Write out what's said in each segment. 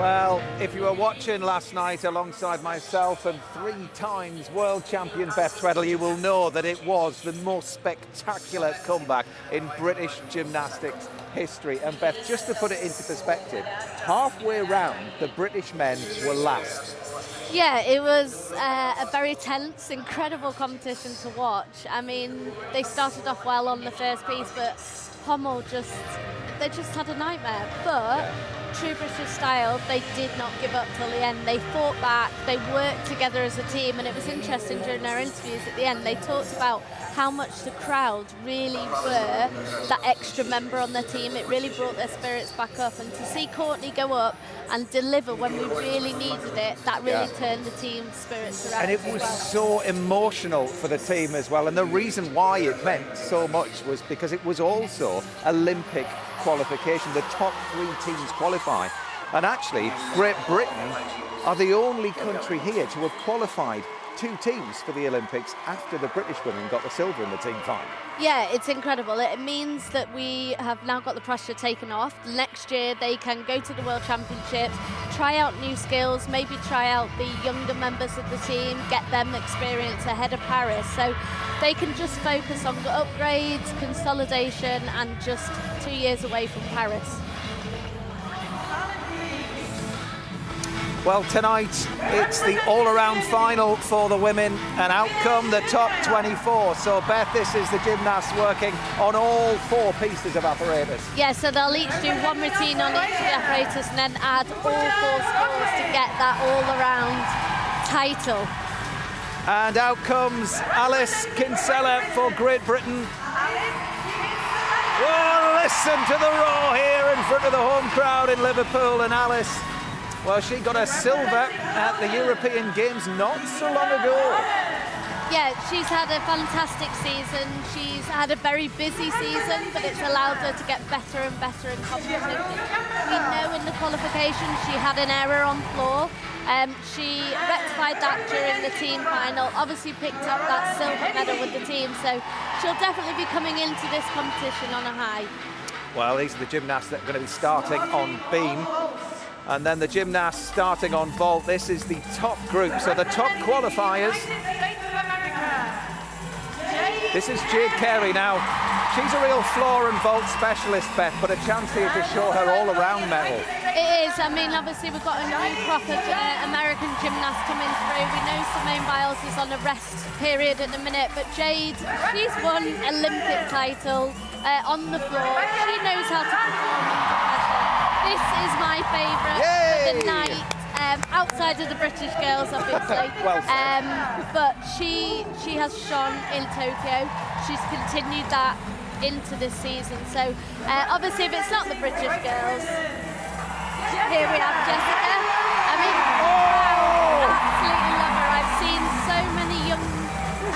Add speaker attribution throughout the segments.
Speaker 1: Well, if you were watching last night alongside myself and 3 times world champion Beth Tweddle, you will know that it was the most spectacular comeback in British gymnastics history. And Beth, just to put it into perspective, halfway round, the British men were last.
Speaker 2: Yeah, it was a very tense, incredible competition to watch. I mean, they started off well on the first piece, but Pommel they just had a nightmare. But true British style, they did not give up till the end. They fought back, they worked together as a team, and it was interesting during their interviews at the end, they talked about how much the crowd really were that extra member on their team. It really brought their spirits back up, and to see Courtney go up and deliver when we really needed it, that really turned the team's spirits around.
Speaker 1: And it was so emotional for the team as well, and the reason why it meant so much was because it was also Olympic qualification. The top 3 teams qualify, and actually Great Britain are the only country here to have qualified 2 teams for the Olympics after the British women got the silver in the team final.
Speaker 2: Yeah, it's incredible. It means that we have now got the pressure taken off. Next year they can go to the World Championships, try out new skills, maybe try out the younger members of the team, get them experience ahead of Paris. So they can just focus on upgrades, consolidation, and just 2 years away from Paris.
Speaker 1: Well, tonight it's the all-around final for the women, and out come the top 24. So, Beth, this is the gymnasts working on all 4 pieces of apparatus.
Speaker 2: Yeah, so they'll each do 1 routine on each of the apparatus and then add all 4 scores to get that all-around title.
Speaker 1: And out comes Alice Kinsella for Great Britain. Well, listen to the roar here in front of the home crowd in Liverpool, and Alice, well, she got a silver at the European Games not so long ago.
Speaker 2: Yeah, she's had a fantastic season. She's had a very busy season, but it's allowed her to get better and better in competition. We know in the qualification she had an error on floor. She rectified that during the team final, obviously picked up that silver medal with the team, so she'll definitely be coming into this competition on a high.
Speaker 1: Well, these are the gymnasts that are going to be starting on beam. And then the gymnasts starting on vault. This is the top group, so the top qualifiers. This is Jade Carey now. She's a real floor and vault specialist, Beth, but a chance here to show her all-around medal.
Speaker 2: It is. I mean, obviously we've got a new proper American gymnast coming through. We know Simone Biles is on a rest period at the minute, but Jade, she's won Olympic title on the floor. She knows how to perform under pressure. This is my favourite for the night, outside of the British girls, obviously. But she has shone in Tokyo. She's continued that into this season. So obviously, if it's not the British girls, here we have Jessica. I mean, absolutely love her. I've seen so many young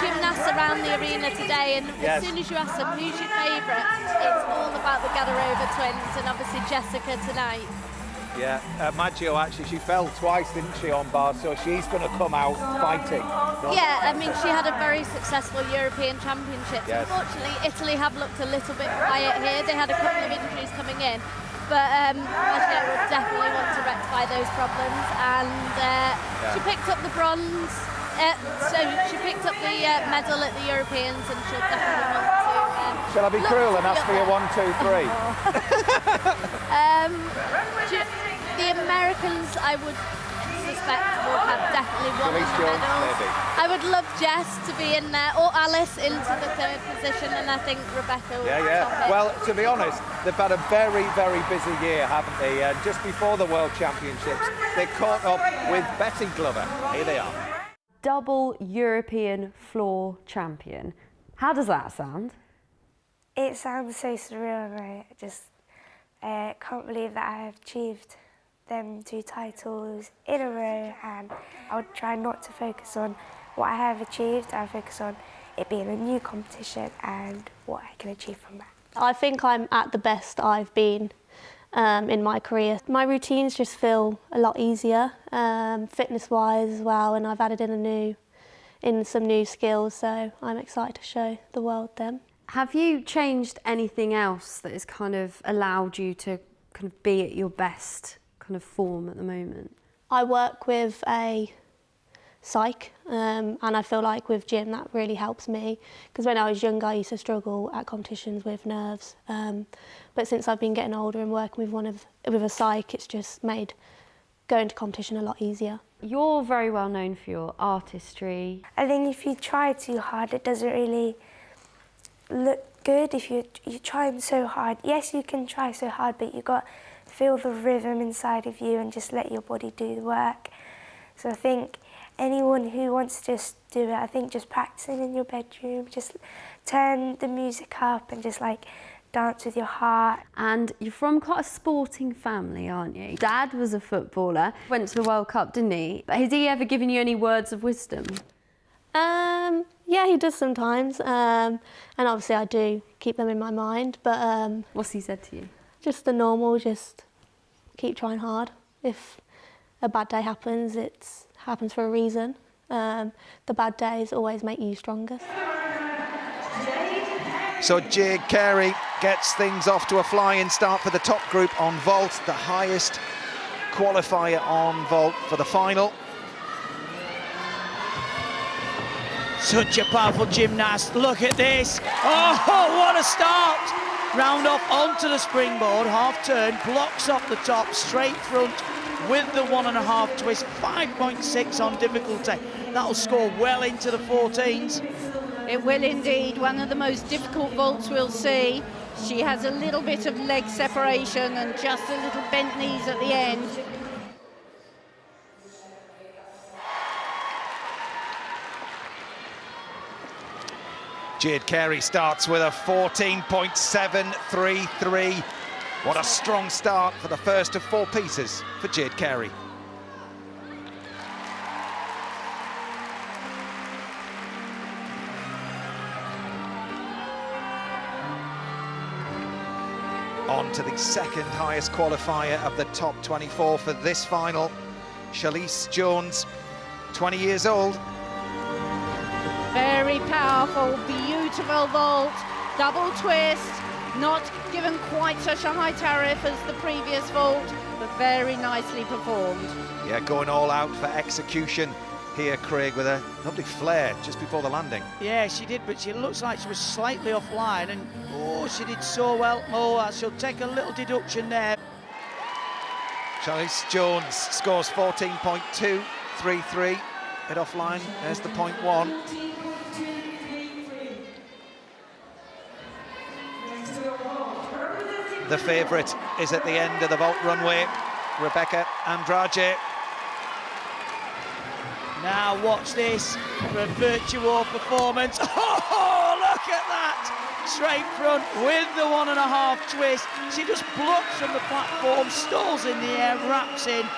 Speaker 2: gymnasts around the arena today, and as soon as you ask them who's your favourite, it's all about the Gadarova twins, and obviously Jessica tonight.
Speaker 1: Yeah, Maggio actually, she fell twice, didn't she, on bar, so she's going to come out fighting.
Speaker 2: Yeah, I mean, she had a very successful European Championships.
Speaker 1: Yes.
Speaker 2: Unfortunately, Italy have looked a little bit quiet here. They had a couple of injuries coming in, but Maggio will definitely want to rectify those problems, and she picked up the bronze. So she picked up the medal at the Europeans, and she'll definitely want to.
Speaker 1: Shall I be cruel and ask for your 1, 2, 3?
Speaker 2: The Americans, I would suspect, will have definitely won the medals. I would love Jess to be in there, or Alice into the 3rd position, and I think Rebecca will top it.
Speaker 1: Well, to be honest, they've had a very, very busy year, haven't they? Just before the World Championships, they caught up with Betty Glover. Here they are.
Speaker 3: Double European floor champion. How does that sound?
Speaker 4: It sounds so surreal, right? I just can't believe that I have achieved them 2 titles in a row, and I would try not to focus on what I have achieved. I focus on it being a new competition and what I can achieve from that.
Speaker 5: I think I'm at the best I've been in my career. My routines just feel a lot easier, fitness-wise as well, and I've added in some new skills, so I'm excited to show the world them.
Speaker 3: Have you changed anything else that has kind of allowed you to kind of be at your best kind of form at the moment?
Speaker 5: I work with a psych, and I feel like with gym that really helps me, because when I was younger I used to struggle at competitions with nerves, but since I've been getting older and working with a psych, it's just made going to competition a lot easier.
Speaker 3: You're very well known for your artistry.
Speaker 4: I think if you try too hard, it doesn't really look good. If you're trying so hard, yes, you can try so hard, but you've got to feel the rhythm inside of you and just let your body do the work. So I think anyone who wants to just do it, I think just practicing in your bedroom, just turn the music up and just like dance with your heart.
Speaker 3: And you're from quite a sporting family, aren't you? Dad was a footballer, went to the World Cup, didn't he? But has he ever given you any words of wisdom?
Speaker 5: Yeah, he does sometimes, and obviously I do keep them in my mind, but
Speaker 3: What's he said to you?
Speaker 5: just the normal, just keep trying hard. If a bad day happens, it happens for a reason. The bad days always make you strongest.
Speaker 1: So Jade Carey gets things off to a flying start for the top group on vault, the highest qualifier on vault for the final.
Speaker 6: Such a powerful gymnast. Look at this. Oh, what a start. Round off onto the springboard, half turn, blocks off the top, straight front with the 1.5 twist, 5.6 on difficulty. That'll score well into the 14s.
Speaker 7: It will indeed. One of the most difficult vaults we'll see. She has a little bit of leg separation and just a little bent knees at the end.
Speaker 1: Jade Carey starts with a 14.733. What a strong start for the first of 4 pieces for Jade Carey. On to the second highest qualifier of the top 24 for this final. Shalise Jones, 20 years old.
Speaker 7: Very powerful, beautiful vault, double twist, not given quite such a high tariff as the previous vault, but very nicely performed.
Speaker 1: Yeah, going all out for execution here, Craig, with a lovely flare just before the landing.
Speaker 6: Yeah, she did, but she looks like she was slightly offline, and oh, she did so well. Oh, she'll take a little deduction there.
Speaker 1: Shalise Jones scores 14.233. Head offline, there's the 0.1. The favourite is at the end of the vault runway, Rebecca Andrade.
Speaker 6: Now watch this for a virtual performance. Oh, look at that! Straight front with the 1.5 twist. She just blocks from the platform, stalls in the air, wraps in.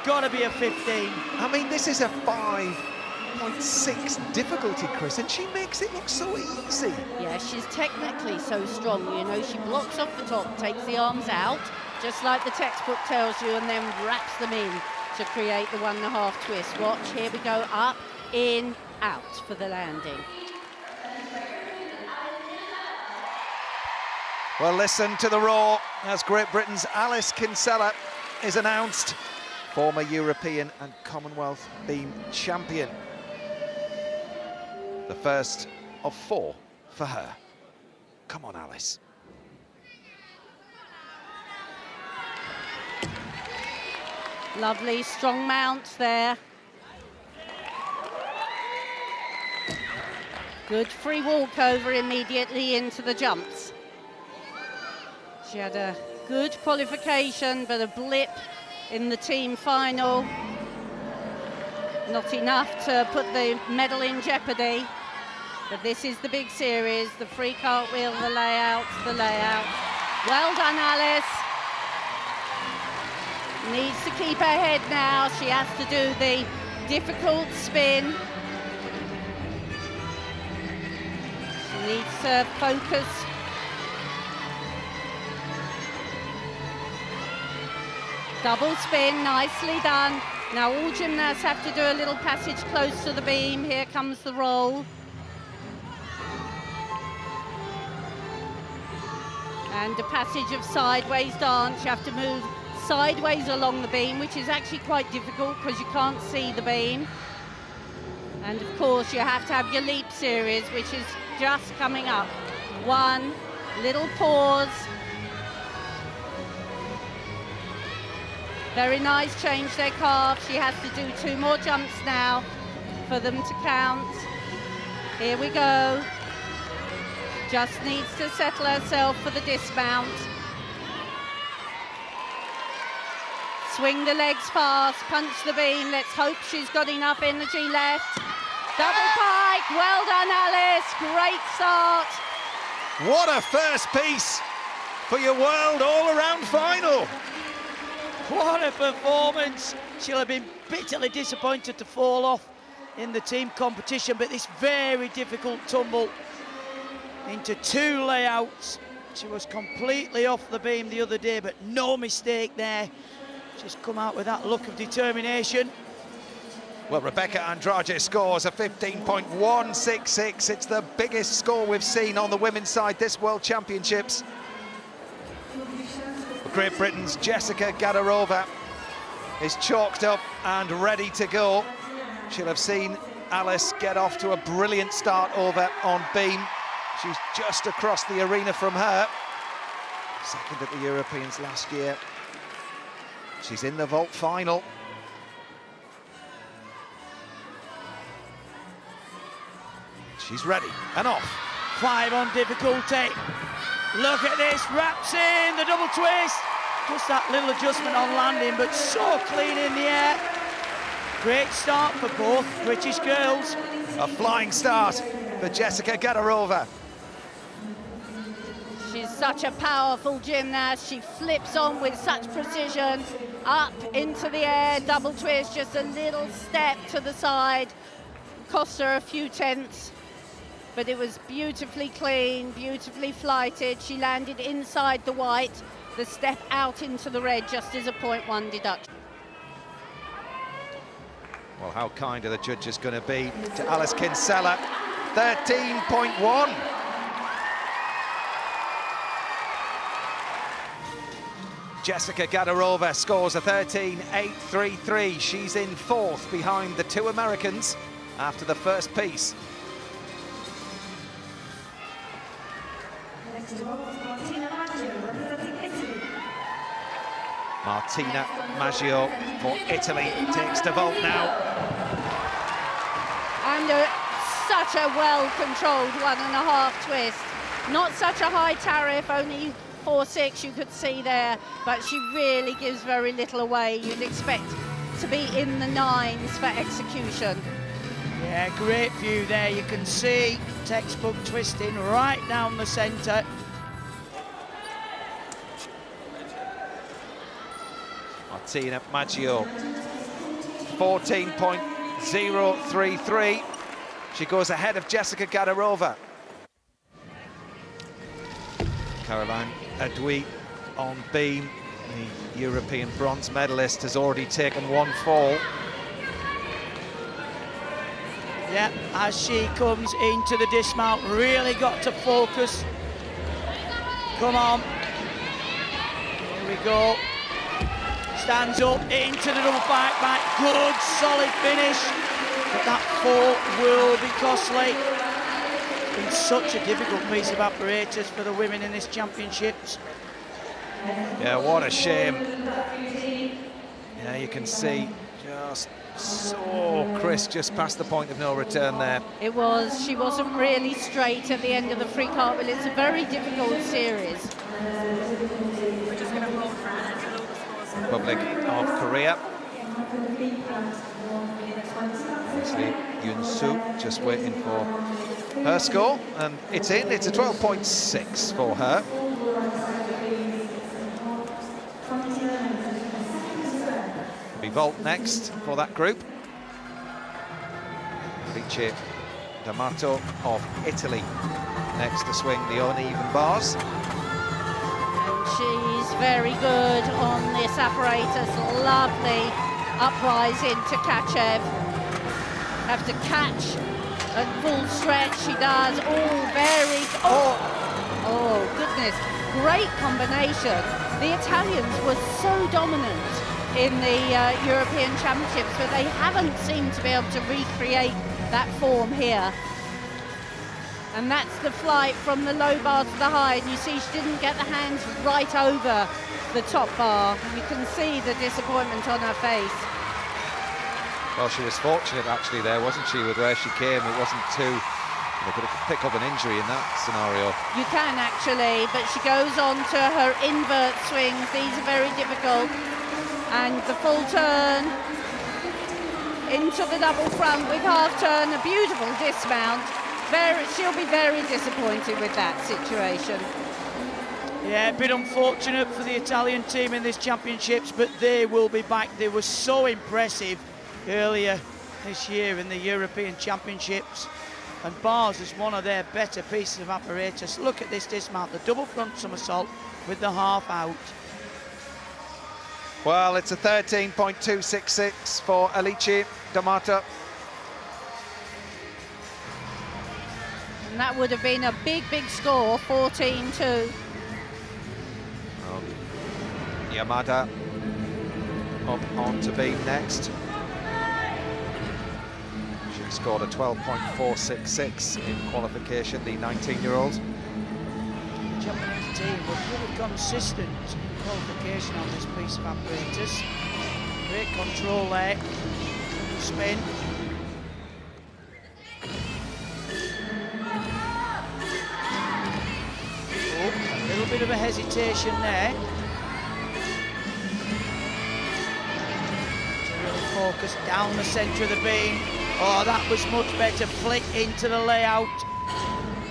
Speaker 6: Gotta be a 15.
Speaker 1: I mean, this is a 5.6 difficulty, Chris, and she makes it look so easy.
Speaker 7: Yeah, she's technically so strong, you know, she blocks off the top, takes the arms out, just like the textbook tells you, and then wraps them in to create the 1.5 twist. Watch, here we go, up, in, out for the landing.
Speaker 1: Well, listen to the roar as Great Britain's Alice Kinsella is announced, former European and Commonwealth beam champion. The first of 4 for her. Come on, Alice.
Speaker 7: Lovely, strong mount there. Good free walkover immediately into the jumps. She had a good qualification, but a blip in the team final. Not enough to put the medal in jeopardy. But this is the big series, the free cartwheel, the layout, the layout. Well done, Alice. Needs to keep her head now. She has to do the difficult spin. She needs to focus. Double spin, nicely done. Now all gymnasts have to do a little passage close to the beam. Here comes the roll. And a passage of sideways dance. You have to move sideways along the beam, which is actually quite difficult because you can't see the beam. And of course you have to have your leap series, which is just coming up. One little pause. Very nice, change their calf. She has to do 2 more jumps now for them to count. Here we go. Just needs to settle herself for the dismount. Swing the legs fast, punch the beam. Let's hope she's got enough energy left. Double pike, well done, Alice. Great start.
Speaker 1: What a first piece for your world all-around final.
Speaker 6: What a performance. She'll have been bitterly disappointed to fall off in the team competition, but this very difficult tumble into 2 layouts. She was completely off the beam the other day, but no mistake there. She's come out with that look of determination.
Speaker 1: Well, Rebecca Andrade scores a 15.166. It's the biggest score we've seen on the women's side this World Championships. Great Britain's Jessica Gadarova is chalked up and ready to go. She'll have seen Alice get off to a brilliant start over on beam. She's just across the arena from her. Second at the Europeans last year. She's in the vault final. She's ready and off.
Speaker 6: 5 on difficulty. Look at this, wraps in the double twist. Just that little adjustment on landing, but so clean in the air. Great start for both British girls.
Speaker 1: A flying start for Jessica Gadarova.
Speaker 7: She's such a powerful gymnast. She flips on with such precision. Up into the air, double twist, just a little step to the side. Cost her a few tenths. But it was beautifully clean, beautifully flighted. She landed inside the white, the step out into the red just as a 0.1 deduction.
Speaker 1: Well, how kind are the judges going to be to Alice Kinsella? 13.1. Jessica Gadarova scores a 13.833. She's in 4th behind the 2 Americans after the first piece. Martina Maggio for Italy takes the vault now.
Speaker 7: And such a well-controlled 1.5 twist. Not such a high tariff, only 4.6 you could see there, but she really gives very little away. You'd expect to be in the 9s for execution.
Speaker 6: Yeah, great view there. You can see textbook twisting right down the centre.
Speaker 1: Martina Maggio, 14.033. She goes ahead of Jessica Gadarova. Caroline Adouy on beam, the European bronze medalist, has already taken 1 fall.
Speaker 6: Yeah, as she comes into the dismount, really got to focus. Come on. Here we go. Stands up into the double back. Good, solid finish. But that fall will be costly. It's been such a difficult piece of apparatus for the women in this championships.
Speaker 1: Yeah, what a shame. Yeah, you can see just so crisp just past the point of no return there.
Speaker 7: It was. She wasn't really straight at the end of the free cartwheel. It's a very difficult series.
Speaker 8: We're just going to hold for
Speaker 1: Republic of Korea. Obviously, Yoon Soo just waiting for her score, and it's in. It's a 12.6 for her. Be vault next for that group. Alice D'Amato of Italy next to swing the uneven bars.
Speaker 7: And she's very good on this apparatus. Lovely uprising to Kachev. Have to catch at full stretch. She does. Oh, very. Oh goodness. Great combination. The Italians were so dominant in the European Championships, but they haven't seemed to be able to recreate that form here. And that's the flight from the low bar to the high, and you see she didn't get the hands right over the top bar. You can see the disappointment on her face.
Speaker 1: Well, she was fortunate actually there, wasn't she, with where she came. It wasn't too... They could have picked up an injury in that scenario. You
Speaker 7: can actually, but she goes on to her invert swings. These are very difficult. And the full turn into the double front with half turn, a beautiful dismount. She'll be very disappointed with that situation.
Speaker 6: Yeah, a bit unfortunate for the Italian team in this championships, but they will be back. They were so impressive earlier this year in the European Championships. And bars is one of their better pieces of apparatus. Look at this dismount, the double front somersault with the half out.
Speaker 1: Well, it's a 13.266 for Alice D'Amato.
Speaker 7: And that would have been a big, big score, 14-2.
Speaker 1: Yamada up on to beam next. She scored a 12.466 in qualification, the 19-year-old.
Speaker 6: The Japanese team were pretty consistent in qualification on this piece of apparatus. Great control there, spin. Oh, a little bit of a hesitation there. Focus down the centre of the beam. Oh, that was much better. Flick into the layout.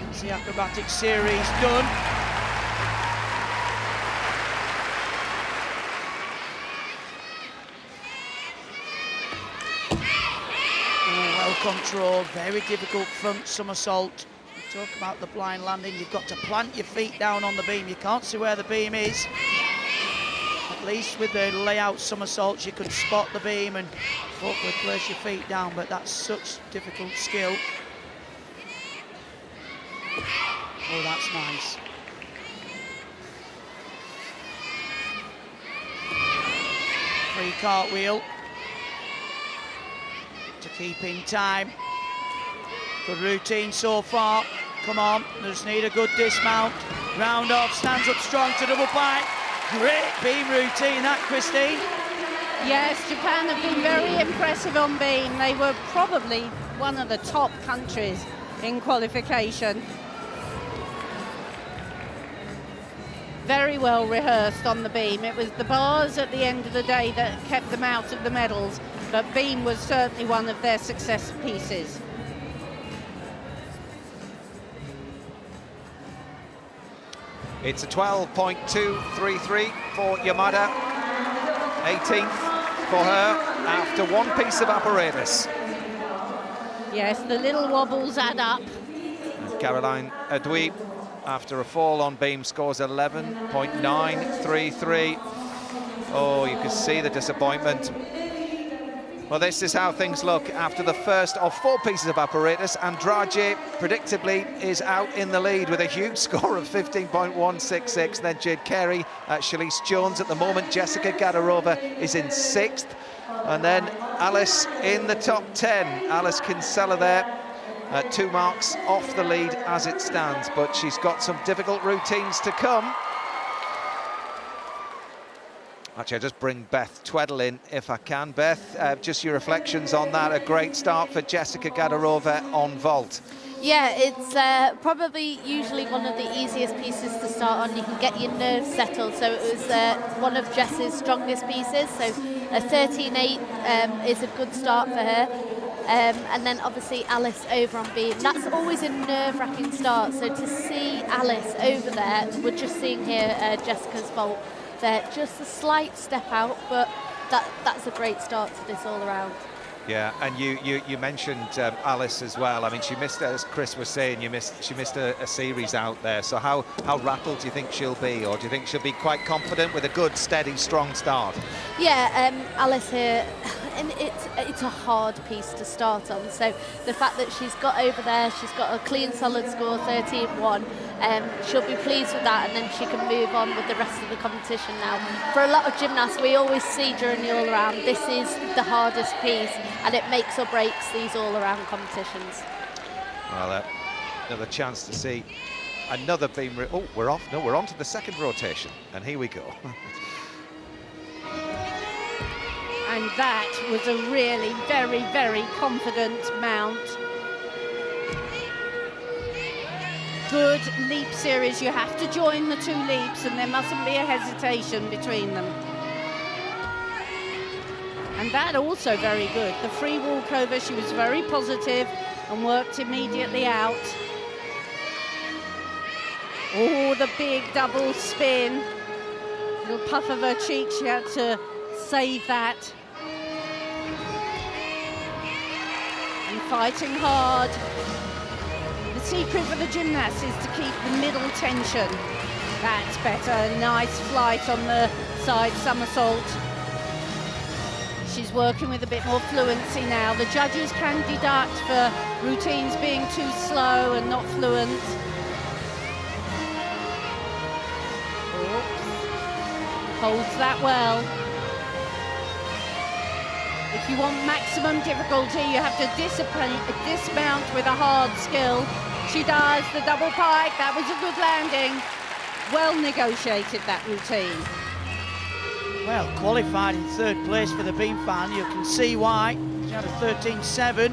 Speaker 6: That's the acrobatic series done. Oh, well controlled. Very difficult front somersault. You talk about the blind landing. You've got to plant your feet down on the beam. You can't see where the beam is. At least with the layout somersaults, you can spot the beam and hopefully place your feet down, but that's such difficult skill. Oh, that's nice. Free cartwheel to keep in time. Good routine so far. Come on, just need a good dismount. Round off, stands up strong to double pike. Great beam routine, that, Christine.
Speaker 7: Yes, Japan have been very impressive on beam. They were probably one of the top countries in qualification. Very well rehearsed on the beam. It was the bars at the end of the day that kept them out of the medals, but beam was certainly one of their success pieces.
Speaker 1: It's a 12.233 for Yamada, 18th for her after one piece of apparatus.
Speaker 7: Yes, the little wobbles add up.
Speaker 1: Caroline Adui, after a fall on beam, scores 11.933. Oh, you can see the disappointment. Well, this is how things look after the first of four pieces of apparatus. Andrade, predictably, is out in the lead with a huge score of 15.166. Then Jade Carey, Shalise Jones at the moment. Jessica Gadarova is in 6th. And then Alice in the top 10. Alice Kinsella there, 2 marks off the lead as it stands. But she's got some difficult routines to come. Actually, I'll just bring Beth Tweddle in if I can. Beth, just your reflections on that. A great start for Jessica Gadarova on vault.
Speaker 2: Yeah, it's probably usually one of the easiest pieces to start on. You can get your nerves settled. So it was one of Jess's strongest pieces. So a 13.8 is a good start for her. And then obviously Alice over on beam. That's always a nerve-wracking start. So to see Alice over there, we're just seeing here Jessica's vault. There, just a slight step out, but that's a great start to this all around.
Speaker 1: Yeah, and you mentioned Alice as well. I mean, she missed, as Chris was saying, she missed a series out there. So how rattled do you think she'll be, or do you think she'll be quite confident with a good, steady, strong start?
Speaker 2: Yeah, Alice here, and it's a hard piece to start on. So the fact that she's got over there, she's got a clean, solid score, 13-1. She'll be pleased with that, and then she can move on with the rest of the competition now. For a lot of gymnasts, we always see during the all-around, this is the hardest piece, and it makes or breaks these all-around competitions.
Speaker 1: Well, another chance to see another beam. Oh, we're off. No, we're on to the second rotation, and here we go.
Speaker 7: And that was a really very, very confident mount. Good leap series. You have to join the two leaps, and there mustn't be a hesitation between them. And that also very good. The free walkover, she was very positive and worked immediately out. Oh, the big double spin. Little puff of her cheek, she had to save that. And fighting hard. The secret for the gymnast is to keep the middle tension. That's better. Nice flight on the side somersault. She's working with a bit more fluency now. The judges can deduct for routines being too slow and not fluent. Oops. Holds that well. If you want maximum difficulty, you have to dismount with a hard skill. She does the double pike. That was a good landing. Well negotiated, that routine.
Speaker 6: Well, qualified in third place for the beam final. You can see why. She had a 13.7.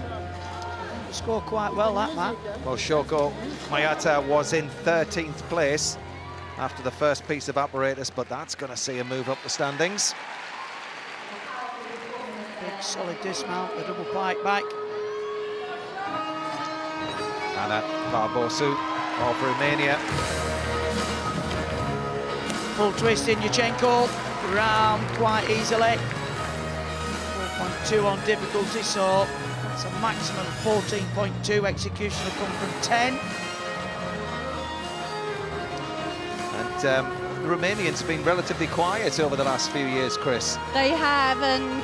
Speaker 6: Scored quite well, that man.
Speaker 1: Well, Shoko Mayata was in 13th place after the first piece of apparatus, but that's going to see her move up the standings.
Speaker 6: Big solid dismount, the double pike back.
Speaker 1: Anna Barbosu of Romania.
Speaker 6: Full twist in Yurchenko, round quite easily. 4.2 on difficulty, so it's a maximum of 14.2. Execution will come from 10.
Speaker 1: And the Romanians have been relatively quiet over the last few years, Chris.
Speaker 7: They have, and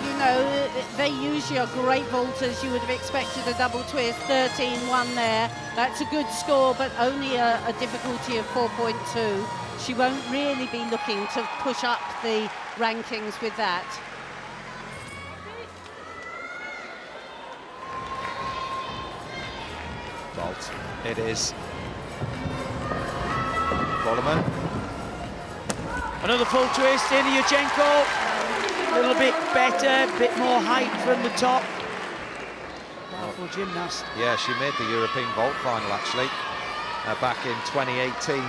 Speaker 7: you know, they usually are great vaulters. You would have expected a double twist. 13-1 there. That's a good score, but only a difficulty of 4.2. She won't really be looking to push up the rankings with that.
Speaker 1: Vault, it is. Volleman.
Speaker 6: Another full twist in Yurchenko. A little bit better, a bit more height from the top. Powerful gymnast.
Speaker 1: Yeah, she made the European vault final actually back in 2018.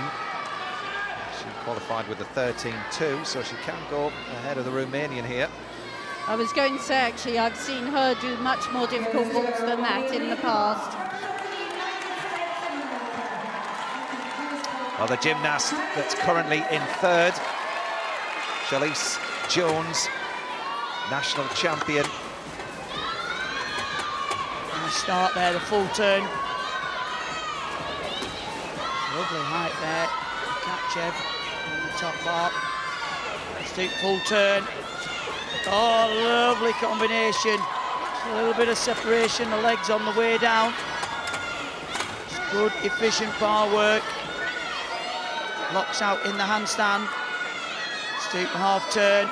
Speaker 1: She qualified with a 13.2, so she can go ahead of the Romanian here.
Speaker 7: I was going to say, actually, I've seen her do much more difficult vaults than that in the past.
Speaker 1: Well, the gymnast that's currently in third, Shalise Jones, national champion.
Speaker 6: Nice start there, the full turn. Lovely height there. Kachev on the top bar. Steep full turn. Oh, lovely combination. Just a little bit of separation, the legs on the way down. Just good, efficient bar work. Locks out in the handstand. Steep half turn.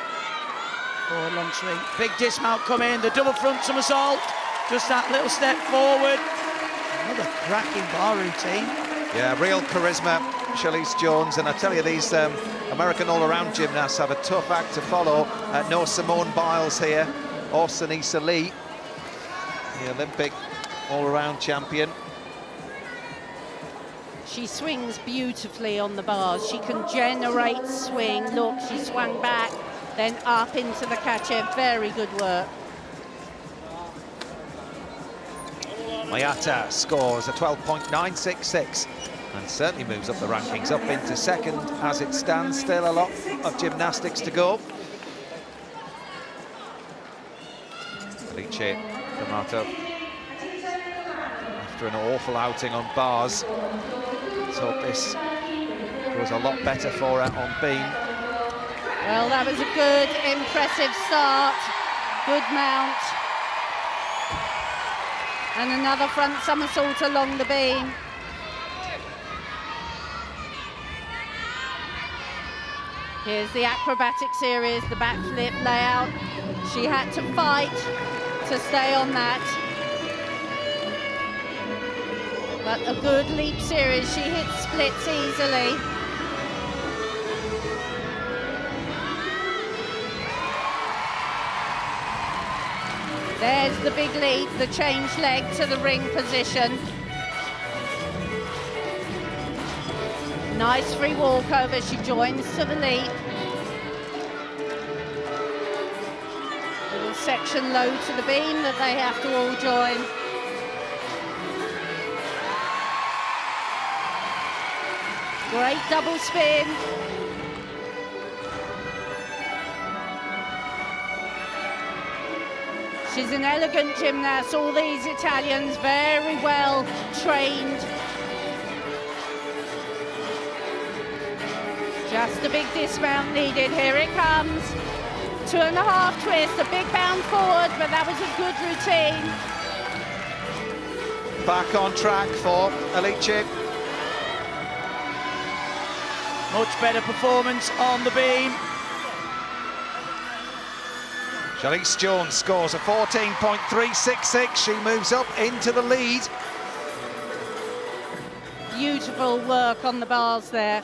Speaker 6: Forward long swing. Big dismount coming, the double front somersault. Just that little step forward. Another cracking bar routine.
Speaker 1: Yeah, real charisma, Shalise Jones, and I tell you, these American all-around gymnasts have a tough act to follow. No Simone Biles here, or Sanisa Lee, the Olympic all-around champion.
Speaker 7: She swings beautifully on the bars. She can generate swing. Look, she swung back, then up into the catcher. Very good work.
Speaker 1: Mayata scores a 12.966 and certainly moves up the rankings, up into second as it stands. Still a lot of gymnastics to go. Felice D'Amato, after an awful outing on bars, let's hope this goes a lot better for her on beam.
Speaker 7: Well, that was a good, impressive start. Good mount. And another front somersault along the beam. Here's the acrobatic series, the backflip layout. She had to fight to stay on that. But a good leap series, she hits splits easily. There's the big leap, the change leg to the ring position. Nice free walkover, she joins to the leap. Little section low to the beam that they have to all join. Great double spin. She's an elegant gymnast, all these Italians very well trained. Just a big dismount needed, here it comes. 2.5 twist, a big bound forward, but that was a good routine.
Speaker 1: Back on track for Alice.
Speaker 6: Much better performance on the beam.
Speaker 1: Charlize Jones scores a 14.366. She moves up into the lead.
Speaker 7: Beautiful work on the bars there.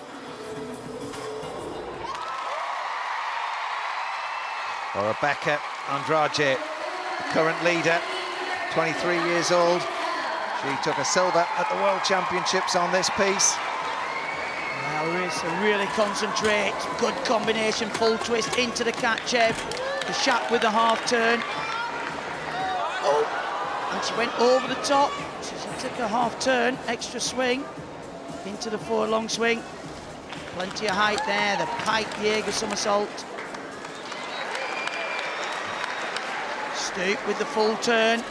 Speaker 1: Well, Rebecca Andrade, the current leader, 23 years old. She took a silver at the World Championships on this piece.
Speaker 6: Now Marissa really concentrates. Good combination, full twist into the catch-head. The shot with the half turn. Oh, and she went over the top. She took a half turn, extra swing into the forward long swing. Plenty of height there. The pike Jaeger somersault. Stoop with the full turn.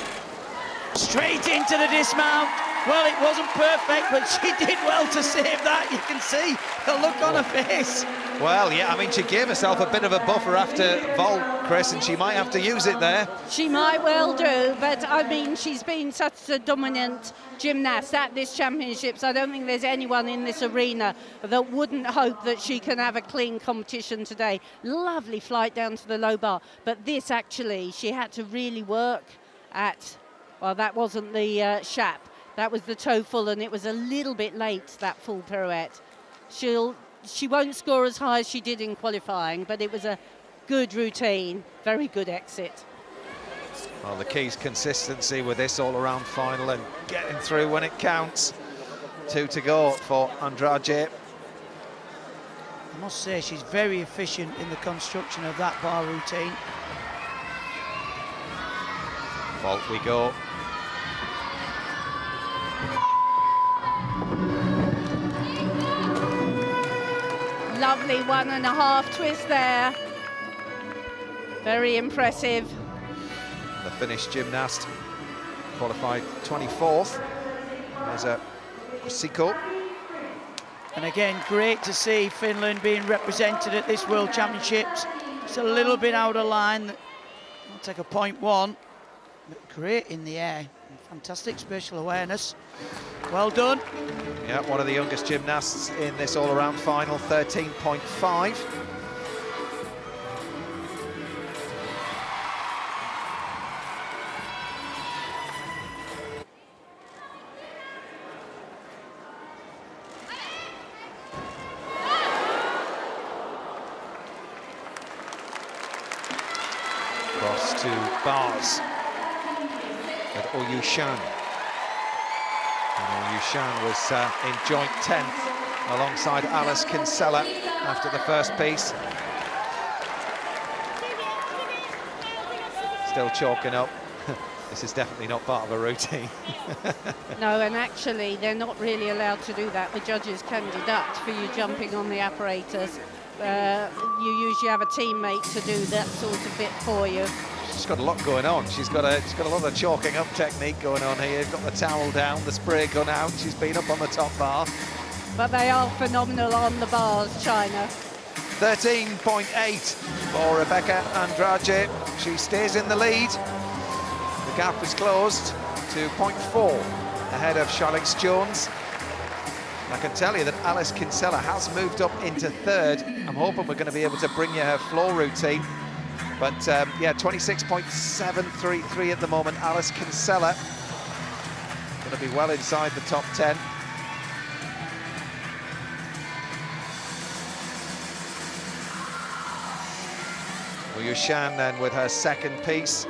Speaker 6: Straight into the dismount. Well, it wasn't perfect, but she did well to save that. You can see the look on her face.
Speaker 1: Well, yeah, I mean, she gave herself a bit of a buffer after vault, Chris, and she might have to use it there.
Speaker 7: She might well do, but I mean, she's been such a dominant gymnast at this championships. I don't think there's anyone in this arena that wouldn't hope that she can have a clean competition today. Lovely flight down to the low bar, but this actually, she had to really work at, well, that wasn't the shap. That was the toe full, and it was a little bit late, that full pirouette. She won't score as high as she did in qualifying, but it was a good routine, very good exit.
Speaker 1: Well, the key's consistency with this all-around final and getting through when it counts. 2 to go for Andrade.
Speaker 6: I must say, she's very efficient in the construction of that bar routine.
Speaker 1: Vault we go.
Speaker 7: Lovely 1.5 twist there. Very impressive.
Speaker 1: The Finnish gymnast qualified 24th. There's a Siko.
Speaker 6: And again, great to see Finland being represented at this World Championships. It's a little bit out of line. I'll take a 0.1. But great in the air. Fantastic spatial awareness. Well done.
Speaker 1: Yeah, one of the youngest gymnasts in this all-around final, 13.5. Cross to bars with Oyu Shan. And Yushan was in joint 10th alongside Alice Kinsella after the first piece. Still chalking up. This is definitely not part of a routine.
Speaker 7: No, and actually they're not really allowed to do that. The judges can deduct for you jumping on the apparatus. You usually have a teammate to do that sort of bit for you.
Speaker 1: She's got a lot going on. She's got a lot of chalking up technique going on here. Got the towel down, the spray gun out. She's been up on the top bar.
Speaker 7: But they are phenomenal on the bars, China.
Speaker 1: 13.8 for Rebecca Andrade. She stays in the lead. The gap is closed to 0.4 ahead of Charlotte Jones. I can tell you that Alice Kinsella has moved up into third. I'm hoping we're going to be able to bring you her floor routine. But yeah, 26.733 at the moment. Alice Kinsella going to be well inside the top 10. Yushan then with her second piece.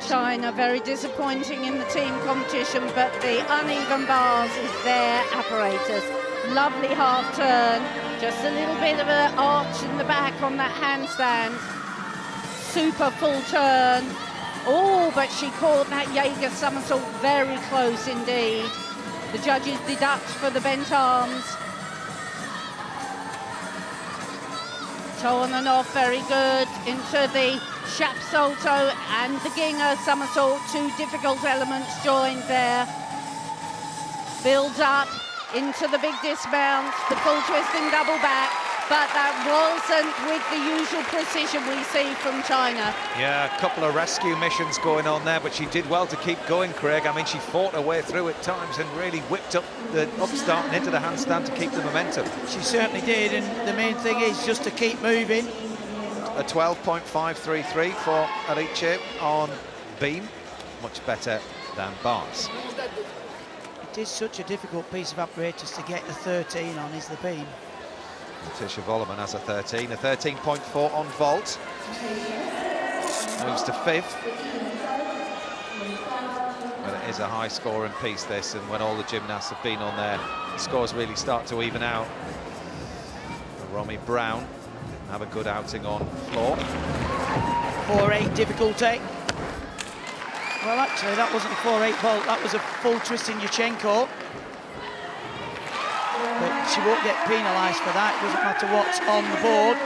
Speaker 7: China very disappointing in the team competition, but the uneven bars is their apparatus. Lovely half turn, just a little bit of an arch in the back on that handstand. Super full turn. Oh, but she caught that Jaeger somersault very close indeed. The judges deduct for the bent arms. Toe on and off, very good. Into the Shap Salto and the Ginger somersault, two difficult elements joined there. Builds up into the big dismount, the full twisting double back, but that wasn't with the usual precision we see from China.
Speaker 1: Yeah, a couple of rescue missions going on there, but she did well to keep going, Craig. I mean, she fought her way through at times and really whipped up the upstart and into the handstand to keep the momentum.
Speaker 6: She certainly did, and the main thing is just to keep moving.
Speaker 1: A 12.533 for Ariche on beam, much better than bars.
Speaker 6: It is such a difficult piece of apparatus to get the 13 on, is the beam.
Speaker 1: Tisha Volleman has a 13, a 13.4 on vault. Moves to 5th. But it is a high scoring piece, this, and when all the gymnasts have been on there, the scores really start to even out. Romy Brown have a good outing on floor.
Speaker 6: 4-8 difficulty. Well, actually, that wasn't a 4-8 vault, that was a full twisting Yurchenko. But she won't get penalised for that. It doesn't matter what's on the board.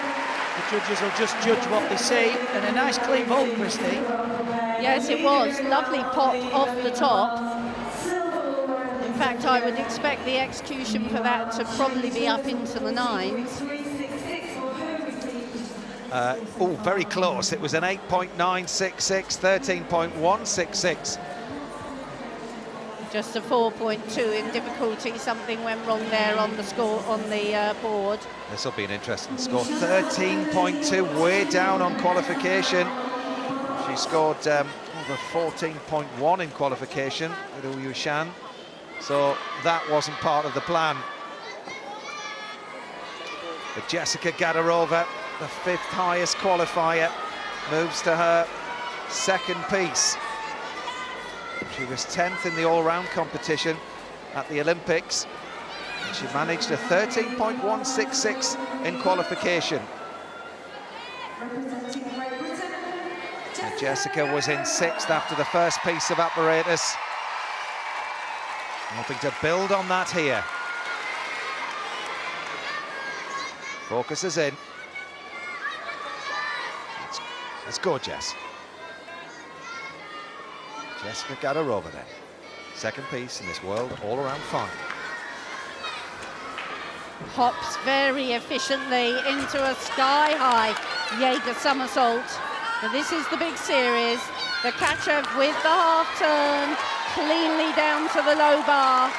Speaker 6: The judges will just judge what they see. And a nice clean vault, Christine.
Speaker 7: Yes, it was. Lovely pop off the top. In fact, I would expect the execution for that to probably be up into the 9s.
Speaker 1: Oh, very close. It was an 8.966, 13.166.
Speaker 7: Just a 4.2 in difficulty. Something went wrong there on the score on the board.
Speaker 1: This will be an interesting score. 13.2, way down on qualification. She scored over 14.1 in qualification with Yu Shan. So that wasn't part of the plan. But Jessica Gadarova, the 5th highest qualifier, moves to her second piece. She was 10th in the all-round competition at the Olympics. And she managed a 13.166 in qualification. And Jessica was in 6th after the first piece of apparatus. Hoping to build on that here. Focuses in. Let's go, Jess. Jessica Gadarova then. Second piece in this world all-around final.
Speaker 7: Hops very efficiently into a sky-high Jaeger somersault. Now this is the big series. The catcher with the half turn, cleanly down to the low bar.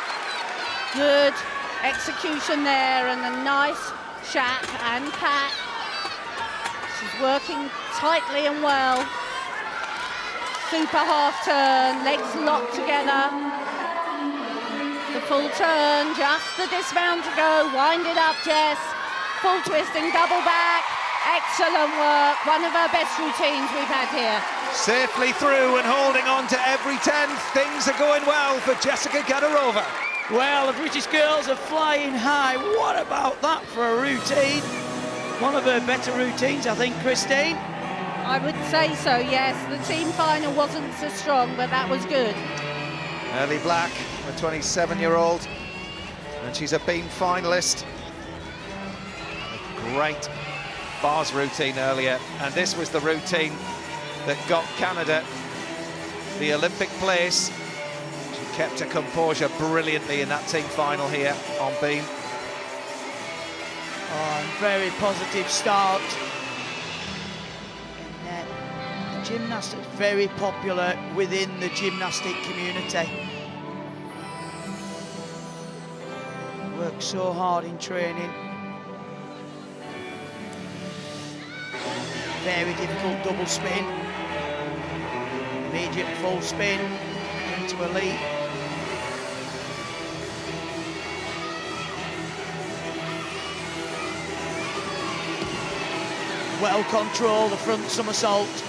Speaker 7: Good execution there, and a nice shap and pat. She's working tightly and well. Super half turn, legs locked together. The full turn, just the dismount to go. Wind it up, Jess. Full twisting, double back. Excellent work. One of her best routines we've had here.
Speaker 1: Safely through and holding on to every 10th. Things are going well for Jessica Gadarova.
Speaker 6: Well, the British girls are flying high. What about that for a routine? One of her better routines, I think, Christine.
Speaker 7: I would say so, yes. The team final wasn't so strong, but that was good.
Speaker 1: Ellie Black, a 27-year-old, and she's a beam finalist. A great bars routine earlier, and this was the routine that got Canada the Olympic place. She kept her composure brilliantly in that team final here on beam.
Speaker 6: Oh, very positive start. And the gymnastics very popular within the gymnastic community. Worked so hard in training. Very difficult double spin. Immediate full spin into a leap. Well controlled, the front somersault.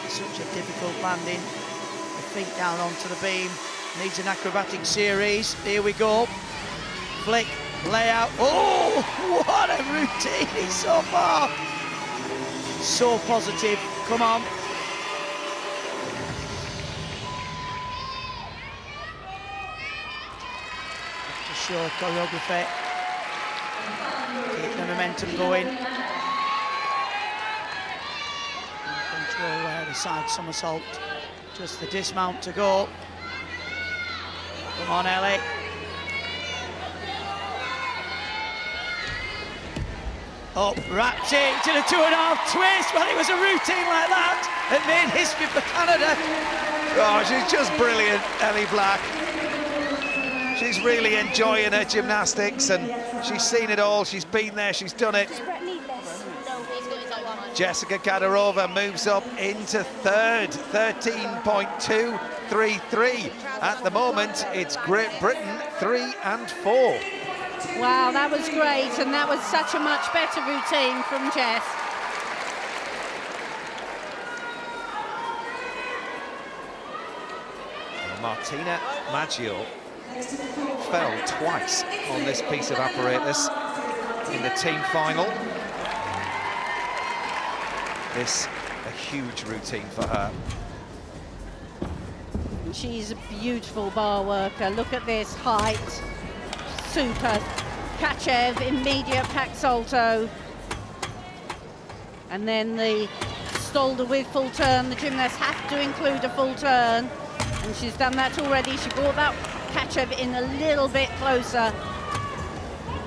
Speaker 6: Such a difficult landing. The feet down onto the beam. Needs an acrobatic series. Here we go. Flick, layout. Oh, what a routine so far. So positive. Come on. To show choreography. Keep the momentum going. Control there, the side somersault. Just the dismount to go. Come on, Ellie. Up, wrapped it to the 2.5 twist. Well, it was a routine like that that made history for Canada.
Speaker 1: Oh, she's just brilliant, Ellie Black. She's really enjoying her gymnastics, and she's seen it all. She's been there, she's done it. Jessica Gadarova moves up into third, 13.233. At the moment, it's Great Britain 3 and 4.
Speaker 7: Wow, that was great, and that was such a much better routine from Jess.
Speaker 1: Martina Maggio fell twice on this piece of apparatus in the team final. This a huge routine for her.
Speaker 7: She's a beautiful bar worker. Look at this height. Super. Kachev, immediate pack salto. And then the Stolder with full turn. The gymnasts have to include a full turn. And she's done that already. She brought that Kachev in a little bit closer.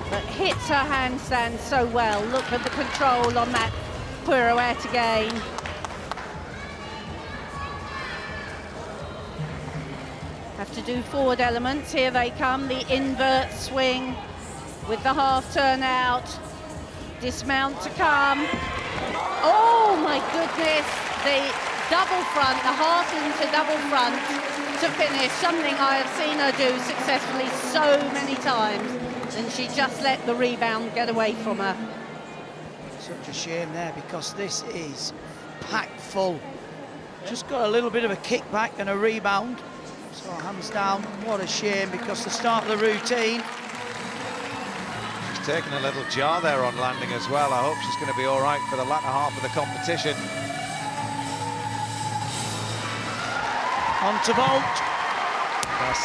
Speaker 7: But hits her handstand so well. Look at the control on that pirouette again. Have to do forward elements. Here they come, the invert swing with the half turn out. Dismount to come. Oh my goodness, the double front, the half into double front to finish, something I have seen her do successfully so many times, and she just let the rebound get away from her.
Speaker 6: Such a shame there, because this is packed full. Just got a little bit of a kickback and a rebound. So hands down, what a shame, because the start of the routine.
Speaker 1: She's taken a little jar there on landing as well. I hope she's going to be all right for the latter half of the competition.
Speaker 6: On to vault.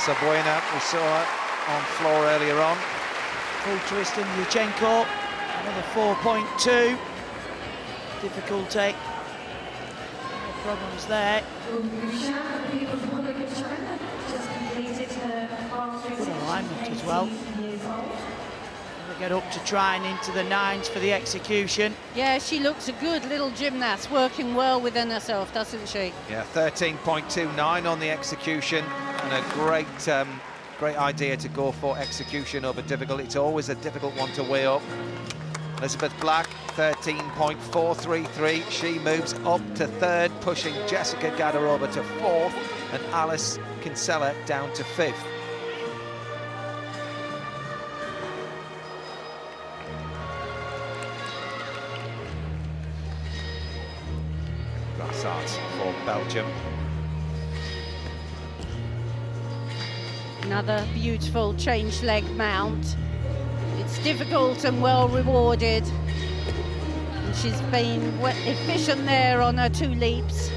Speaker 1: Sabuena, we saw her on floor earlier on.
Speaker 6: Full twist in Yuchenko. Another 4.2. Difficulty. No problems there. Good alignment as well. We'll get up to trying into the 9s for the execution.
Speaker 7: Yeah, she looks a good little gymnast, working well within herself, doesn't she?
Speaker 1: Yeah, 13.29 on the execution, and a great great idea to go for execution over difficult. It's always a difficult one to weigh up. Elizabeth Black, 13.433. She moves up to third, pushing Jessica Gadarova to fourth, and Alice Kinsella down to fifth. Brassard for Belgium.
Speaker 7: Another beautiful change leg mount. It's difficult and well rewarded. And she's been efficient there on her 2 leaps.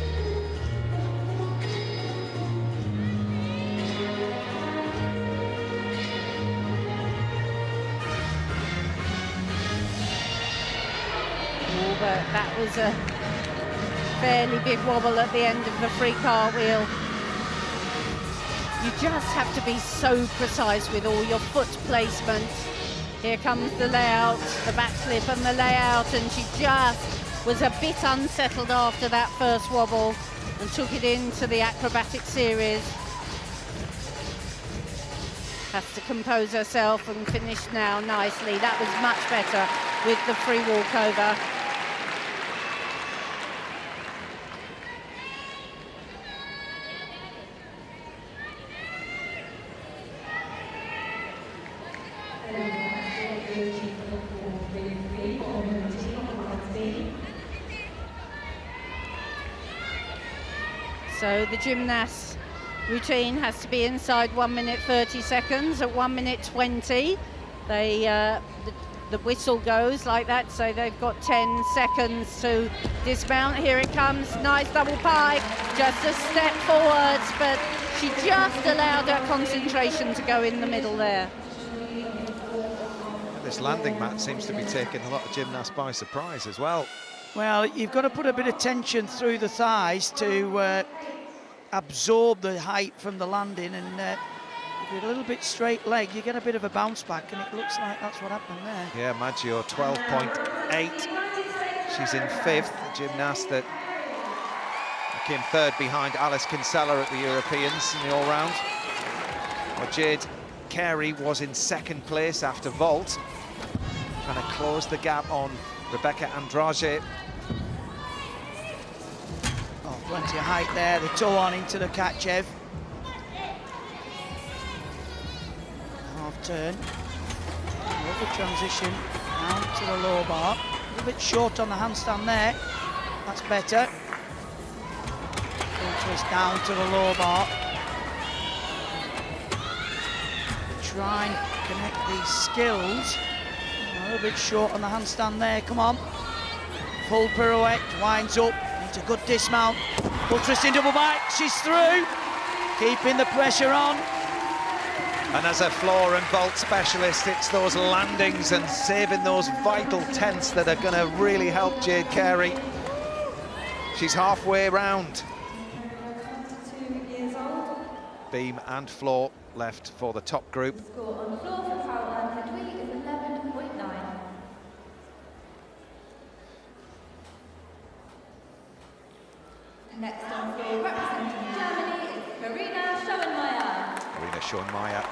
Speaker 7: Oh, but that was a fairly big wobble at the end of the free cartwheel. You just have to be so precise with all your foot placement. Here comes the layout, the backslip and the layout, and she just was a bit unsettled after that first wobble and took it into the acrobatic series. Has to compose herself and finish now nicely. That was much better with the free walkover. So the gymnast routine has to be inside 1 minute 30 seconds. At 1 minute 20, the whistle goes like that, so they've got 10 seconds to dismount. Here it comes, nice double pike, just a step forwards, but she just allowed her concentration to go in the middle there.
Speaker 1: This landing mat seems to be taking a lot of gymnasts by surprise as well.
Speaker 6: Well, you've got to put a bit of tension through the thighs to absorb the height from the landing, and with a little bit straight leg, you get a bit of a bounce back, and it looks like that's what happened there.
Speaker 1: Yeah, Maggio, 12.8. She's in 5th, the gymnast that came 3rd behind Alice Kinsella at the Europeans in the all-round. Well, Jade Carey was in 2nd place after vault, trying to close the gap on Rebecca Andrade.
Speaker 6: Oh, plenty of height there, the toe on into the Kachev. Half turn, lovely transition down to the low bar. A little bit short on the handstand there, that's better. Full twist down to the low bar. Try and connect these skills. A little bit short on the handstand there, come on. Full pirouette, winds up, needs a good dismount. Full twisting double back, she's through. Keeping the pressure on.
Speaker 1: And as a floor and vault specialist, it's those landings and saving those vital tenths that are going to really help Jade Carey. She's halfway round. Beam and floor left for the top group.
Speaker 9: Score on floor for Caroline Hedwig is 11.9. Next on floor, representing Germany, is Karina Schoenmeier.
Speaker 1: Karina Schoenmeier,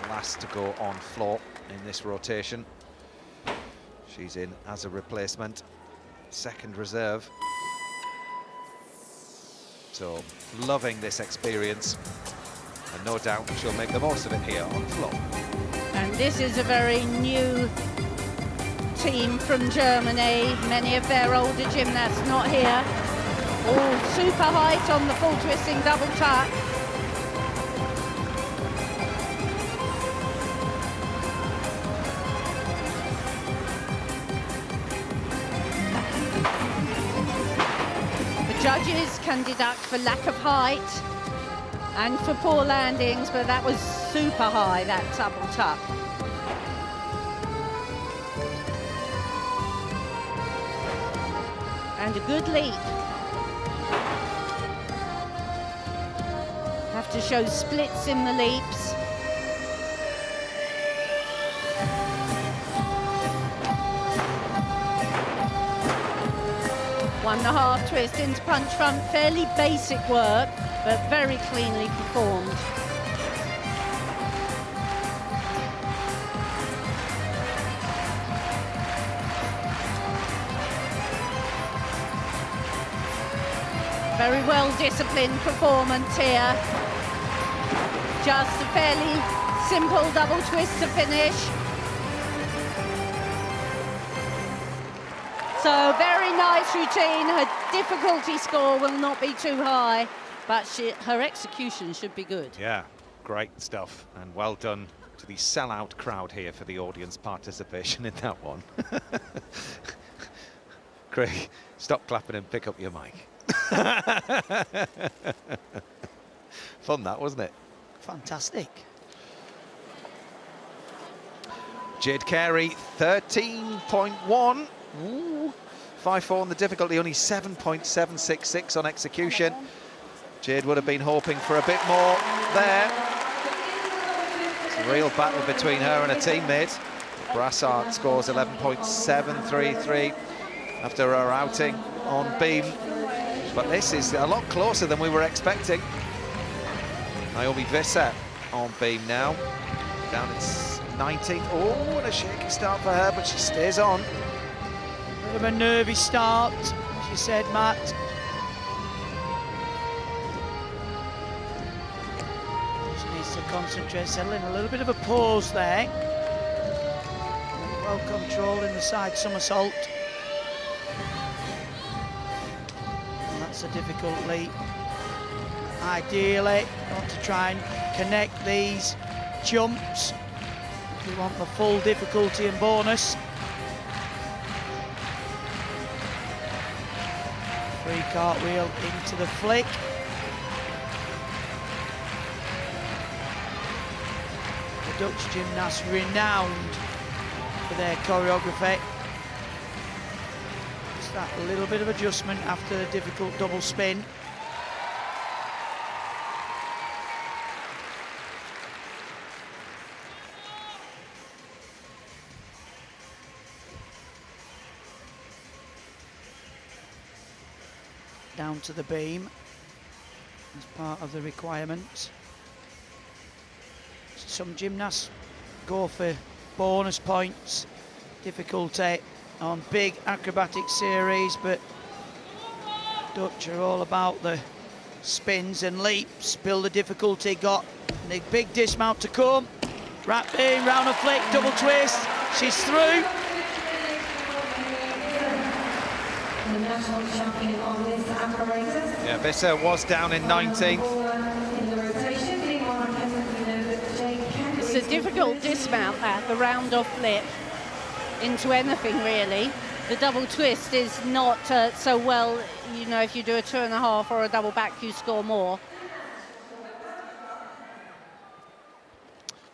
Speaker 1: last to go on floor in this rotation. She's in as a replacement, 2nd reserve. So, loving this experience. And no doubt she'll make the most of it here on floor.
Speaker 7: And this is a very new team from Germany. Many of their older gymnasts not here. Oh, super height on the full twisting double tuck. The judges can deduct for lack of height and for poor landings, but that was super high, that double tuck. And a good leap. Have to show splits in the leaps. One and a half twist into punch front, fairly basic work, but very cleanly performed. Very well disciplined performance here. Just a fairly simple double twist to finish. So very nice routine. Her difficulty score will not be too high, but her execution should be good.
Speaker 1: Yeah, great stuff, and well done to the sellout crowd here for the audience participation in that one. Craig, stop clapping and pick up your mic. Fun that, wasn't it?
Speaker 6: Fantastic.
Speaker 1: Jade Carey, 13.1. 5.4 on the difficulty, only 7.766 on execution. Jade would have been hoping for a bit more. there. It's a real battle between her and her teammate. Brassard scores 11.733 after her outing on beam. But this is a lot closer than we were expecting. Naomi Visser on beam now. Down at 19th. Oh, and a shaky start for her, but she stays on.
Speaker 6: Bit of a nervy start, as you said, Matt. She needs to concentrate, settle in. A little bit of a pause there. Well controlled in the side somersault. And that's a difficult leap. Ideally, you want to try and connect these jumps. You want the full difficulty and bonus. Free cartwheel into the flick. The Dutch gymnasts renowned for their choreography. Just that little bit of adjustment after the difficult double spin. Down to the beam as part of the requirements. Some gymnasts go for bonus points, difficulty on big acrobatic series, but Dutch are all about the spins and leaps, build the difficulty, got the big dismount to come. Wrap in, round a flick, double twist, she's through.
Speaker 1: Yeah, Visser was down in 19th.
Speaker 7: It's a difficult dismount, that, the round-off flip into anything, really. The double twist is not so well, you know, if you do a 2.5 or a double back, you score more.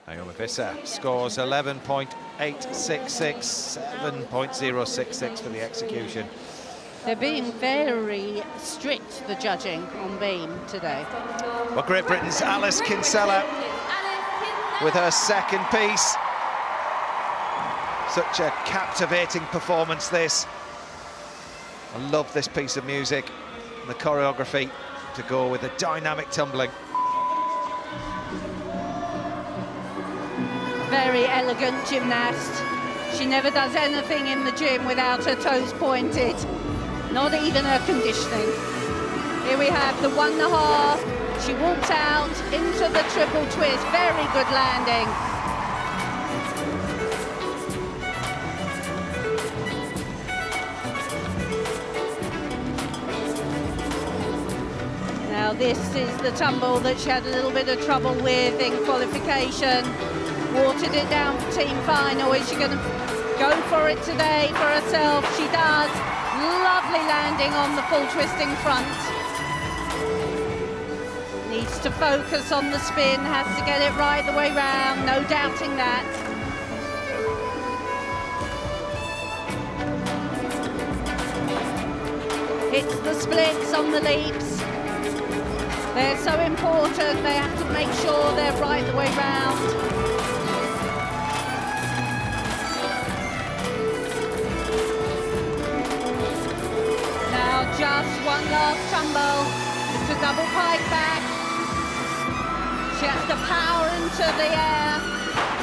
Speaker 1: Naomi Visser scores 11.866, 7.066 for the execution.
Speaker 7: They're being very strict, the judging on beam today.
Speaker 1: Well, Great Britain's Alice Kinsella with her second piece. Such a captivating performance, this. I love this piece of music and the choreography to go with the dynamic tumbling.
Speaker 7: Very elegant gymnast. She never does anything in the gym without her toes pointed. Not even her conditioning. Here we have the 1.5. She walks out into the triple twist. Very good landing. Now this is the tumble that she had a little bit of trouble with in qualification. Watered it down for team final. Is she going to go for it today for herself? She does. Lovely landing on the full twisting front. Needs to focus on the spin, has to get it right the way round, no doubting that. Hits the splits on the leaps. They're so important, they have to make sure they're right the way round. Just one last tumble. It's a double pike back. She has to power into the air.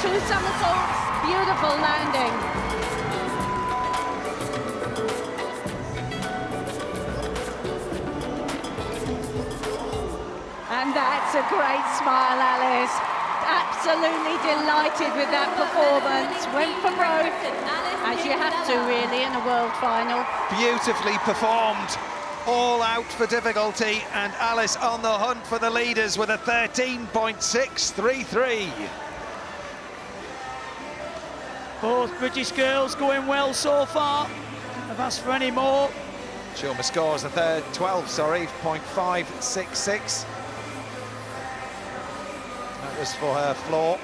Speaker 7: 2 somersaults, beautiful landing. And that's a great smile, Alice. Absolutely delighted with that performance. Went for broke, as you have to really in a world final.
Speaker 1: Beautifully performed, all out for difficulty, and Alice on the hunt for the leaders with a 13.633.
Speaker 6: Both British girls going well so far. I've asked for any more.
Speaker 1: Shoma scores the third, 12.566. That was for her floor.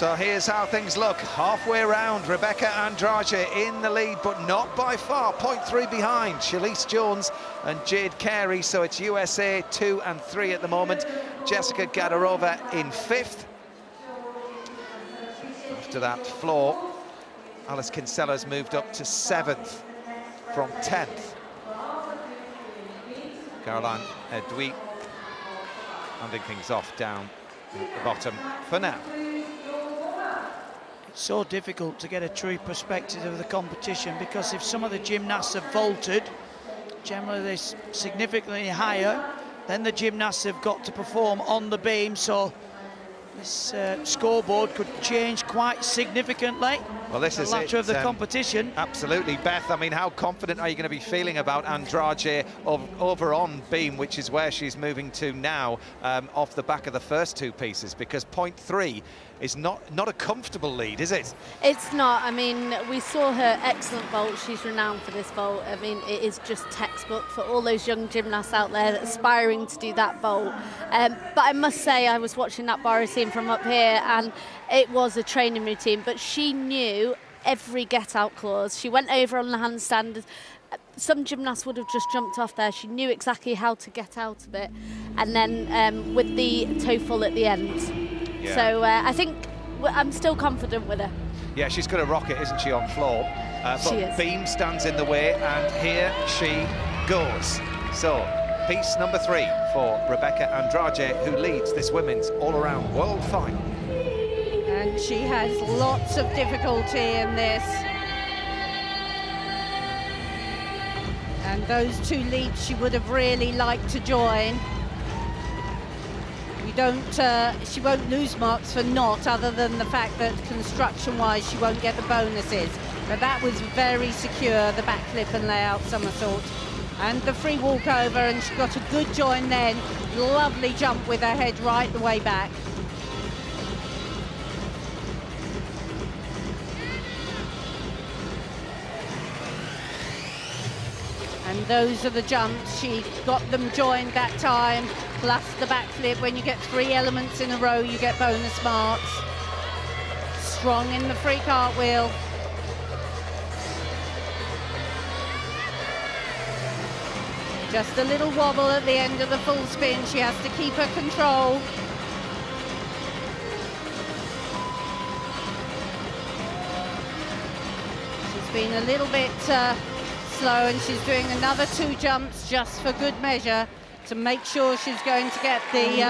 Speaker 1: So here's how things look. Halfway round, Rebecca Andrade in the lead, but not by far. 0.3 behind Shalise Jones and Jade Carey. So it's USA 2 and 3 at the moment. Jessica Gadarova in 5th. After that floor, Alice Kinsella's moved up to 7th from 10th. Caroline Edwy handing things off down at the bottom for now.
Speaker 6: It's so difficult to get a true perspective of the competition, because if some of the gymnasts have vaulted, generally they're significantly higher, then the gymnasts have got to perform on the beam, so this scoreboard could change quite significantly.
Speaker 1: Well, this is
Speaker 6: it of the competition.
Speaker 1: Absolutely, Beth. I mean, how confident are you going to be feeling about Andrade over on beam, which is where she's moving to now, off the back of the first two pieces? Because 0.3 is not a comfortable lead, is it?
Speaker 2: It's not. I mean, we saw her excellent vault. She's renowned for this vault. I mean, it is just textbook for all those young gymnasts out there that are aspiring to do that vault. But I must say, I was watching that bar routine from up here, and it was a training routine, but she knew every get-out clause. She went over on the handstand. Some gymnasts would have just jumped off there. She knew exactly how to get out of it. And then with the toe full at the end.
Speaker 1: Yeah.
Speaker 2: So I think I'm still confident with her.
Speaker 1: Yeah, she's going to rock it, isn't she, on floor?
Speaker 2: She is.
Speaker 1: But beam stands in the way, and here she goes. So, piece number 3 for Rebecca Andrade, who leads this women's all-around world final.
Speaker 7: And she has lots of difficulty in this. And those two leaps she would have really liked to join. She won't lose marks for not, other than the fact that construction-wise she won't get the bonuses. But that was very secure, the backflip and layout somersault. And the free walkover, and she got a good join then. Lovely jump with her head right the way back. And those are the jumps. She got them joined that time, plus the backflip. When you get 3 elements in a row, you get bonus marks. Strong in the free cartwheel. Just a little wobble at the end of the full spin. She has to keep her control. She's been a little bit slow, and she's doing another 2 jumps just for good measure to make sure she's going to get the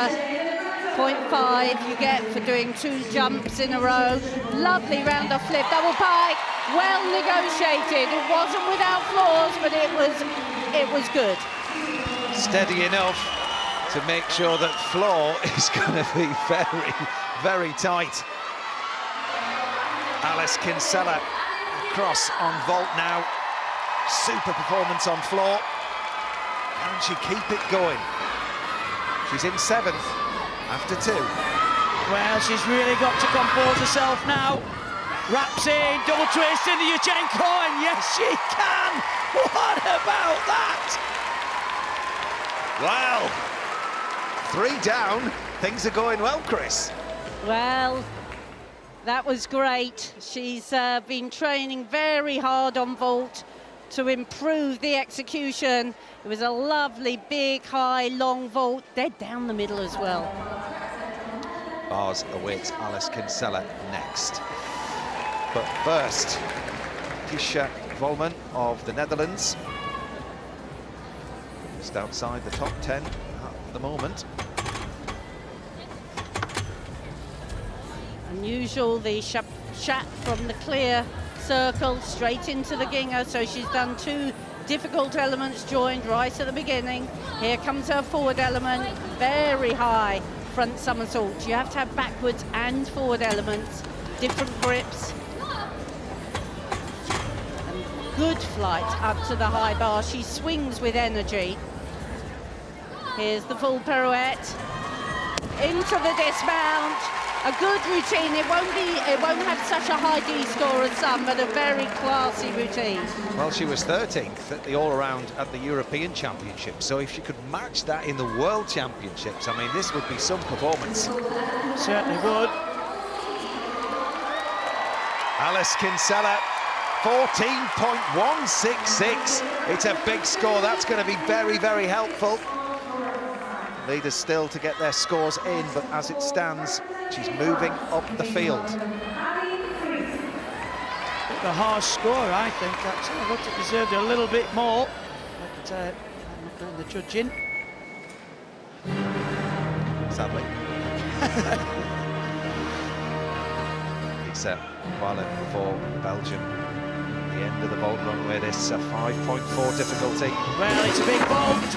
Speaker 7: 0.5 you get for doing 2 jumps in a row. Lovely round off flip, double pike, well negotiated. It wasn't without flaws, but it was good.
Speaker 1: Steady enough to make sure that floor is going to be very, very tight. Alice Kinsella across on vault now. Super performance on floor. Can she keep it going? She's in 7th after 2.
Speaker 6: Well, she's really got to compose herself now. Wraps in, double twist in the Yurchenko, and yes, she can! What about that?
Speaker 1: Wow. 3 down. Things are going well, Chris.
Speaker 7: Well, that was great. She's been training very hard on vault to improve the execution. It was a lovely, big, high, long vault, dead down the middle as well.
Speaker 1: Bars awaits Alice Kinsella next. But first, Tisha Volman of the Netherlands. Just outside the top 10 at the moment.
Speaker 7: Unusual, the shot from the clear circle straight into the ginger, so she's done 2 difficult elements joined right at the beginning. Here comes her forward element, very high front somersault. You have to have backwards and forward elements, different grips. And good flight up to the high bar. She swings with energy. Here's the full pirouette, into the dismount. A good routine. It won't have such a high D score as some, but a very classy routine.
Speaker 1: Well, she was 13th at the all-around at the European Championship, so if she could match that in the World Championships, I mean, this would be some performance.
Speaker 6: Certainly would.
Speaker 1: Alice Kinsella, 14.166. It's a big score. That's going to be very, very helpful. Leaders still to get their scores in, but as it stands, she's moving up the field.
Speaker 6: The harsh score, I think. Actually, I thought it deserved a little bit more, but I'm not doing the judging.
Speaker 1: Sadly. Except Qualin for Belgium. The end of the vault runway, this 5.4 difficulty.
Speaker 6: Well, it's a big vault.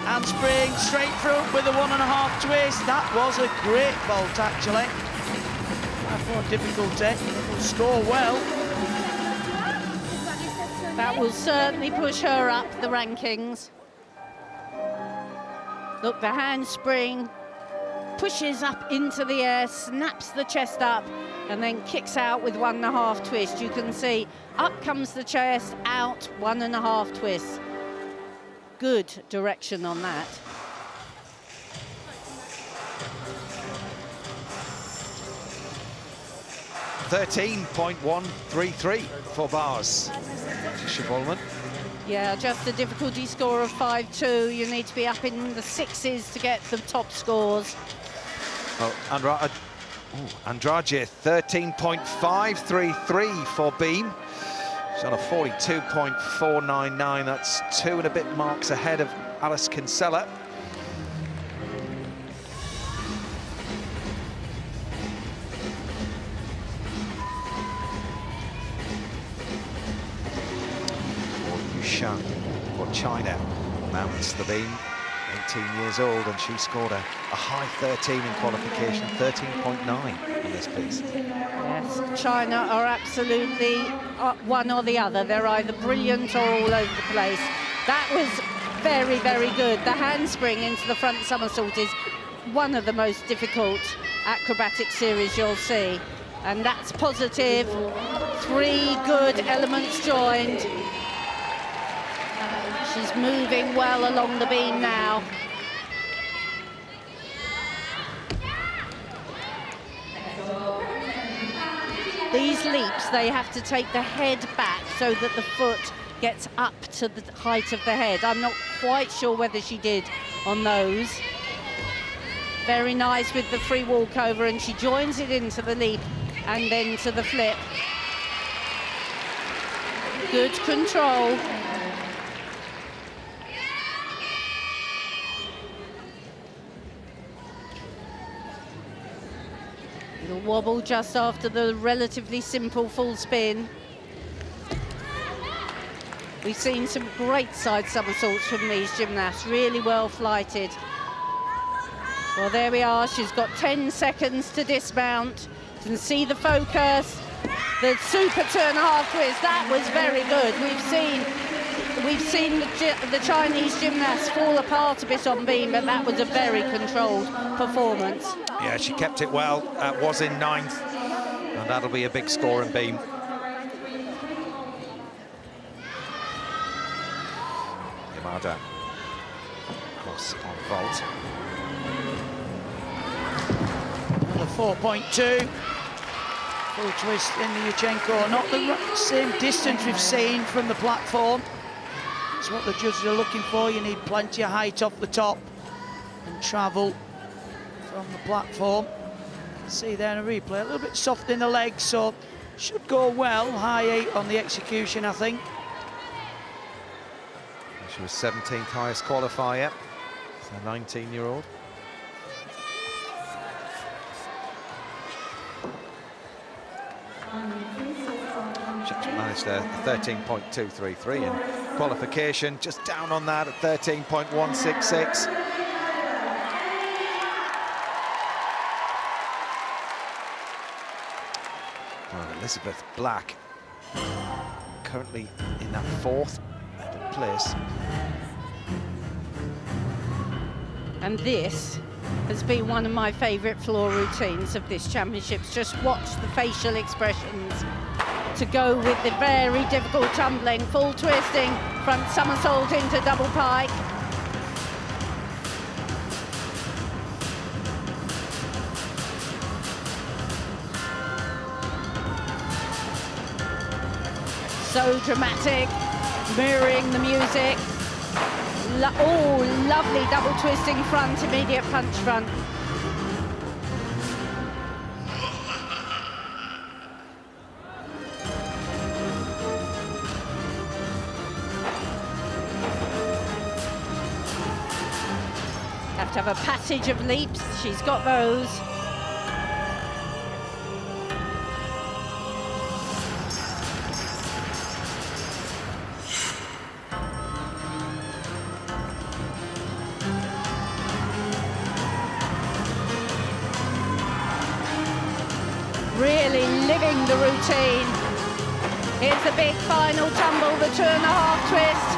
Speaker 6: Handspring, straight through with a 1.5 twist. That was a great vault, actually. 5.4 difficulty. Will score well.
Speaker 7: That will certainly push her up the rankings. Look, the handspring pushes up into the air, snaps the chest up, and then kicks out with 1.5 twist. You can see up comes the chest, out 1.5 twists. Good direction on that.
Speaker 1: $13.133 for bars. Shivolman.
Speaker 7: Yeah, just a difficulty score of 5.2. You need to be up in the 6s to get the top scores.
Speaker 1: Oh, Andrade, 13.533 for Beam. She's on a 42.499. That's 2 and a bit marks ahead of Alice Kinsella. Yushan for China mounts the beam. 18 years old, and she scored a high 13 in qualification, 13.9 in this piece.
Speaker 7: Yes, China are absolutely one or the other. They're either brilliant or all over the place. That was very, very good. The handspring into the front somersault is one of the most difficult acrobatic series you'll see. And that's positive. 3 good elements joined. She's moving well along the beam now. These leaps, they have to take the head back so that the foot gets up to the height of the head. I'm not quite sure whether she did on those. Very nice with the free walkover, and she joins it into the leap and then to the flip. Good control. Little wobble just after the relatively simple full spin. We've seen some great side somersaults from these gymnasts, really well flighted. Well, there we are. She's got 10 seconds to dismount. You can see the focus, the super 2.5 twist. That was very good. We've seen the Chinese gymnasts fall apart a bit on beam, but that was a very controlled performance.
Speaker 1: Yeah, she kept it well, was in 9th, and that'll be a big score in beam. Yamada, cross on vault.
Speaker 6: Another 4.2. Full twist in the Yurchenko. Not the same distance we've seen from the platform. It's what the judges are looking for. You need plenty of height off the top and travel from the platform. See there in a replay, a little bit soft in the legs, so should go well. High 8 on the execution, I think.
Speaker 1: She was 17th highest qualifier, so a 19-year-old. She managed a 13.233 in qualification, just down on that at 13.166. Well, Elizabeth Black currently in that 4th place.
Speaker 7: And this has been one of my favourite floor routines of this championships. Just watch the facial expressions to go with the very difficult tumbling, full twisting, front somersault into double pike. So dramatic, mirroring the music. Oh, lovely double twisting front, immediate punch front. Have to have a passage of leaps. She's got those. Really living the routine. Here's the big final tumble, the 2.5 twist.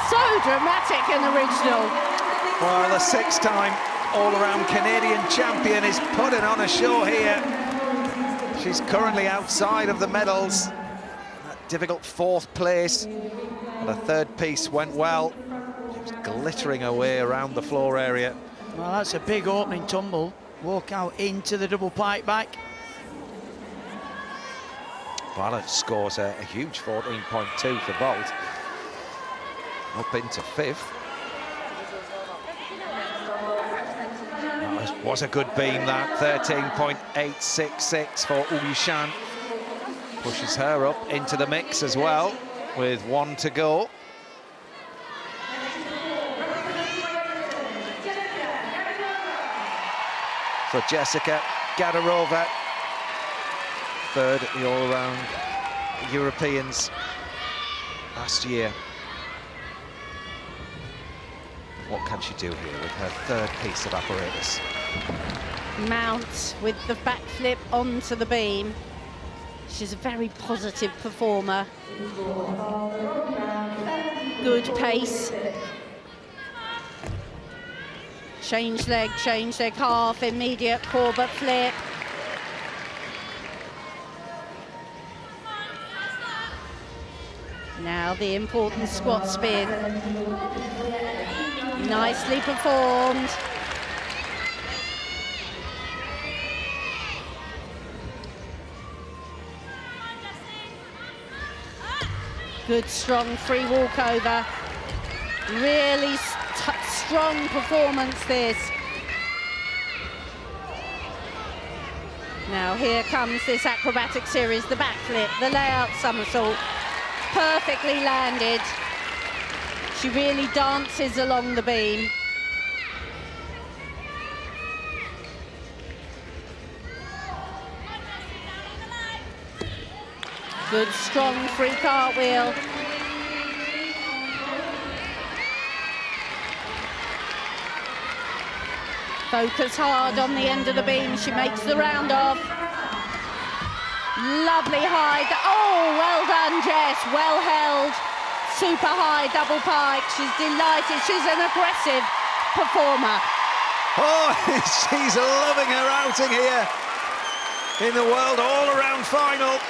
Speaker 7: So dramatic and original.
Speaker 1: Well, the 6-time all-around Canadian champion is putting on a show here. She's currently outside of the medals. That difficult 4th place. And the 3rd piece went well. She was glittering away around the floor area.
Speaker 6: Well, that's a big opening tumble. Walk out into the double pike back.
Speaker 1: Ballard scores a huge 14.2 for vault. Up into 5th. That was a good beam, that. 13.866 for Uyushan. Pushes her up into the mix as well, with 1 to go. So Jessica Gadarova, 3rd at the all-around Europeans last year. What can she do here with her 3rd piece of apparatus?
Speaker 7: Mount with the backflip onto the beam. She's a very positive performer. Good pace. Change leg half, immediate Corbett flip. Now the important squat spin. Nicely performed. Good strong free walkover. Really strong performance this. Now here comes this acrobatic series, the backflip, the layout somersault. Perfectly landed. She really dances along the beam. Good strong free cartwheel. Focus hard on the end of the beam. She makes the round off. Lovely high. Oh, well done, Jess. Well held. Super high double pike. She's delighted. She's an aggressive performer.
Speaker 1: Oh, she's loving her outing here in the World All-Around Final.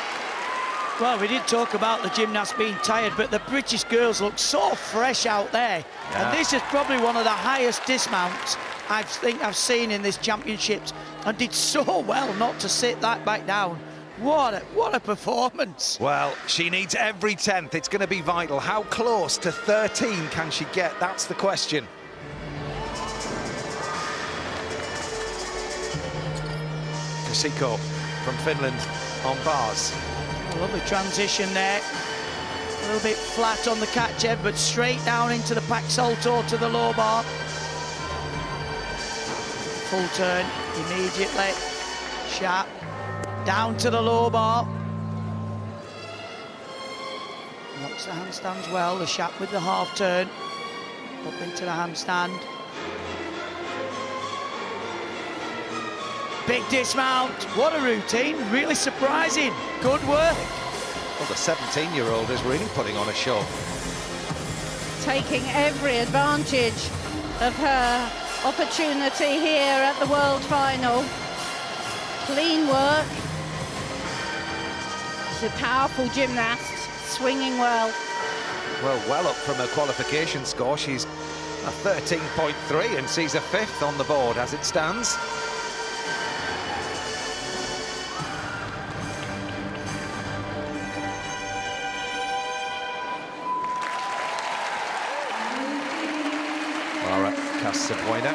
Speaker 6: Well, we did talk about the gymnasts being tired, but the British girls look so fresh out there. Yeah. And this is probably one of the highest dismounts I think I've seen in this championships, and did so well not to sit that back down. What a performance.
Speaker 1: Well, she needs every 10th. It's going to be vital. How close to 13 can she get? That's the question. Kasiko from Finland on bars.
Speaker 6: A lovely transition there. A little bit flat on the catch head, but straight down into the pack salto to the low bar. Full turn immediately. Sharp. Down to the low bar. Locks the handstands well. The Sharp with the half turn. Up into the handstand. Big dismount. What a routine. Really surprising. Good work.
Speaker 1: Well, the 17-year-old is really putting on a show.
Speaker 7: Taking every advantage of her opportunity here at the World Final. Clean work. She's a powerful gymnast, swinging well.
Speaker 1: Well up from her qualification score. She's a 13.3 and sees a 5th on the board as it stands. Laura Casabuena,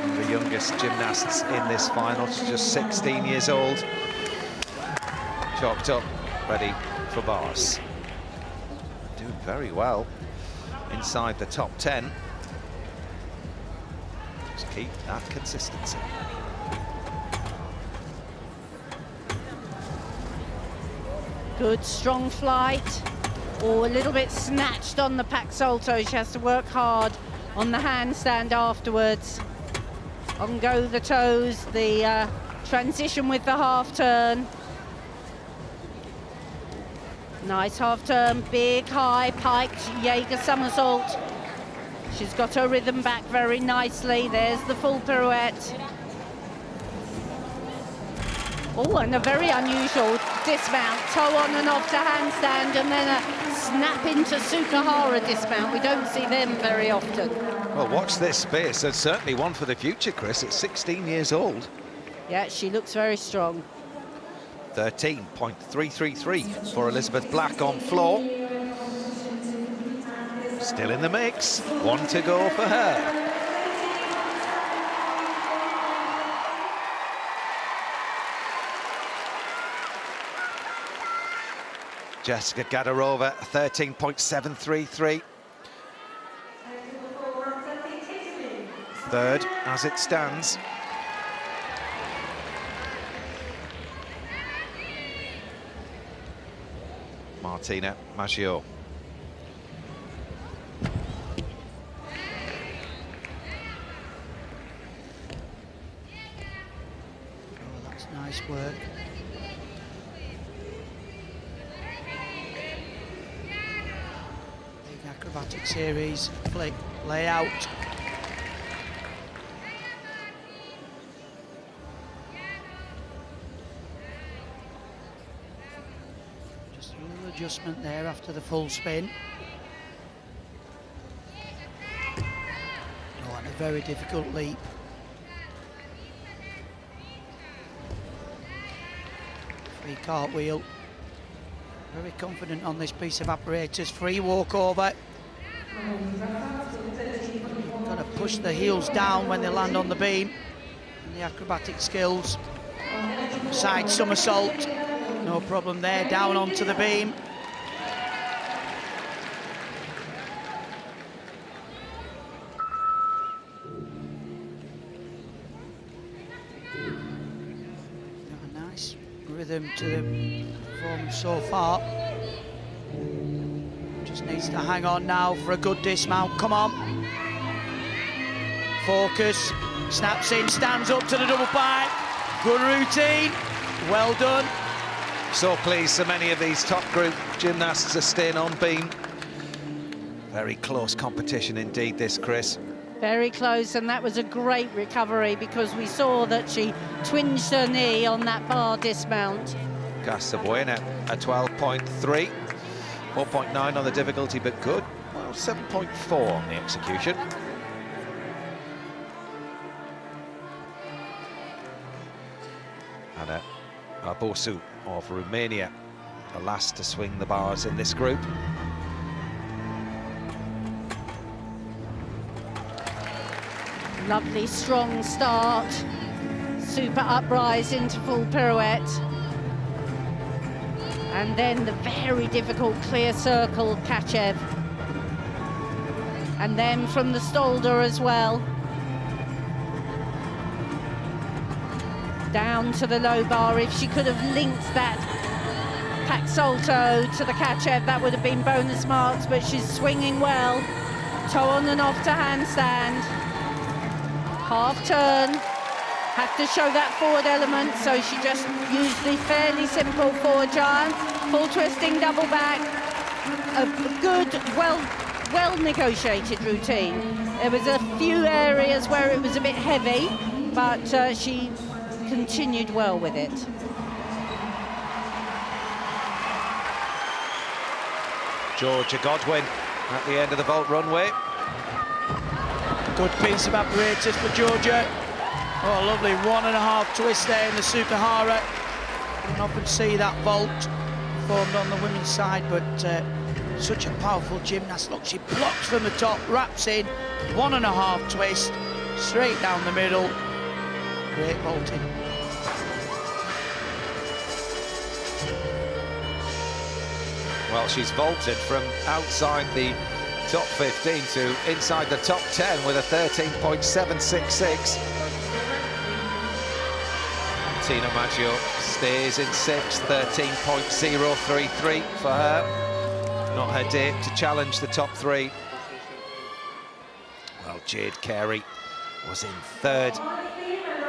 Speaker 1: one of the youngest gymnasts in this final. She's just 16 years old. Chalked up, ready for bars. Doing very well inside the top 10. Just keep that consistency.
Speaker 7: Good, strong flight. Oh, a little bit snatched on the pack salto. She has to work hard on the handstand afterwards. On go the toes, the transition with the half turn. Nice half turn, big high piked Jaeger somersault. She's got her rhythm back very nicely. There's the full pirouette. Oh, and a very unusual dismount. Toe on and off to handstand, and then a snap into Sukahara dismount. We don't see them very often.
Speaker 1: Well, watch this space. There's certainly one for the future, Chris, at 16 years old.
Speaker 7: Yeah, she looks very strong.
Speaker 1: 13.333 for Elizabeth Black on floor. Still in the mix. One to go for her. Jessica Gadarova, 13.733. Third as it stands. Martina Maggio.
Speaker 6: Oh, that's nice work. Big acrobatic series, flick, layout. Just a little adjustment there after the full spin. Oh, and a very difficult leap. Free cartwheel. Very confident on this piece of apparatus. Free walkover. Got to push the heels down when they land on the beam. And the acrobatic skills. Side somersault. No problem there. Down onto the beam. Got a nice rhythm to the performance so far. Just needs to hang on now for a good dismount. Come on. Focus. Snaps in, stands up to the double pike. Good routine. Well done.
Speaker 1: So pleased so many of these top group gymnasts are staying on beam. Very close competition indeed this, Chris.
Speaker 7: Very close, and that was a great recovery because we saw that she twinged her knee on that bar dismount.
Speaker 1: Casabuena a 12.3, 4.9 on the difficulty, but good. Well, 7.4 on the execution. And Barbosu of Romania, the last to swing the bars in this group.
Speaker 7: Lovely strong start, super uprise into full pirouette, and then the very difficult clear circle Kachev, and then from the Stolder as well, down to the low bar. If she could have linked that pack salto to the Kachev, that would have been bonus marks, but she's swinging well. Toe on and off to handstand. Half turn, have to show that forward element, so she just used the fairly simple forward giant, full twisting double back, a good, well negotiated routine. There was a few areas where it was a bit heavy, but she continued well with it.
Speaker 1: Georgia Godwin at the end of the vault runway.
Speaker 6: Good piece of apparatus for Georgia. Oh, lovely 1.5 twist there in the Sukahara. You don't often see that vault formed on the women's side, but such a powerful gymnast. Look, she blocks from the top, wraps in, 1.5 twist, straight down the middle. Great vaulting.
Speaker 1: Well, she's vaulted from outside the top 15 to inside the top 10 with a 13.766. Tina Maggio stays in 6th, 13.033 for her. Not her day to challenge the top 3. Well, Jade Carey was in 3rd.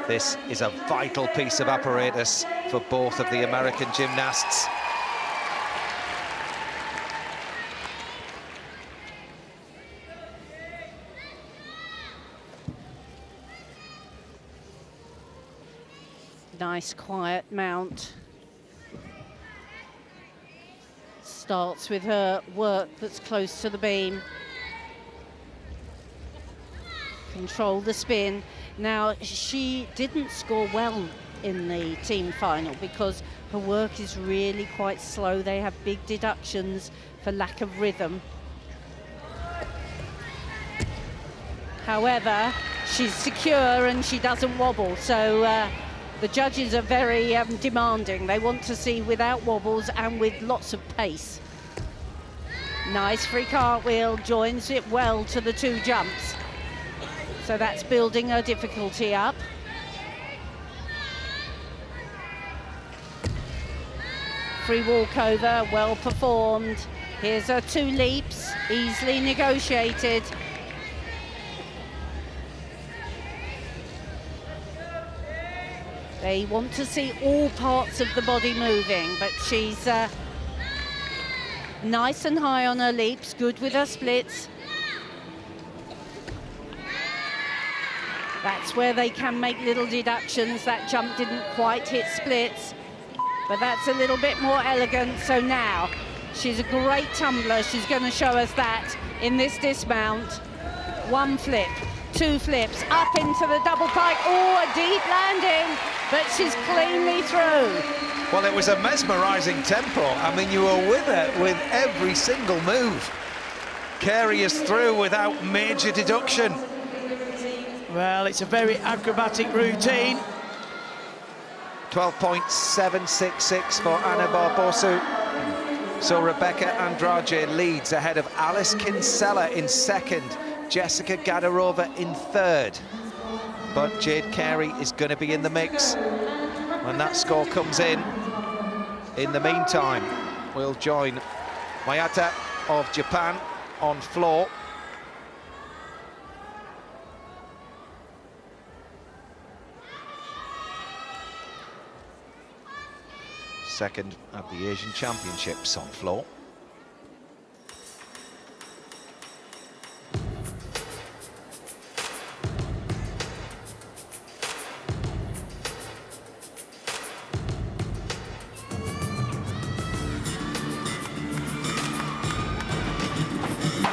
Speaker 1: This is a vital piece of apparatus for both of the American gymnasts.
Speaker 7: Nice quiet mount. Starts with her work that's close to the beam. Control the spin. Now, she didn't score well in the team final because her work is really quite slow. They have big deductions for lack of rhythm. However, she's secure and she doesn't wobble, so the judges are very demanding. They want to see without wobbles and with lots of pace. Nice free cartwheel, joins it well to the 2 jumps. So that's building her difficulty up. Free walkover, well performed. Here's her 2 leaps, easily negotiated. They want to see all parts of the body moving, but she's nice and high on her leaps, good with her splits. That's where they can make little deductions. That jump didn't quite hit splits, but that's a little bit more elegant. So now, she's a great tumbler. She's going to show us that in this dismount. 1 flip, 2 flips, up into the double pike. Oh, a deep landing, but she's cleanly through.
Speaker 1: Well, it was a mesmerising tempo. I mean, you were with her with every single move. Carey is through without major deduction.
Speaker 6: Well, it's a very acrobatic routine.
Speaker 1: 12.766 for Anna Barbosu. So Rebecca Andrade leads ahead of Alice Kinsella in 2nd, Jessica Gadarova in 3rd. But Jade Carey is going to be in the mix when that score comes in. In the meantime, we'll join Mayata of Japan on floor. Second at the Asian Championships on floor.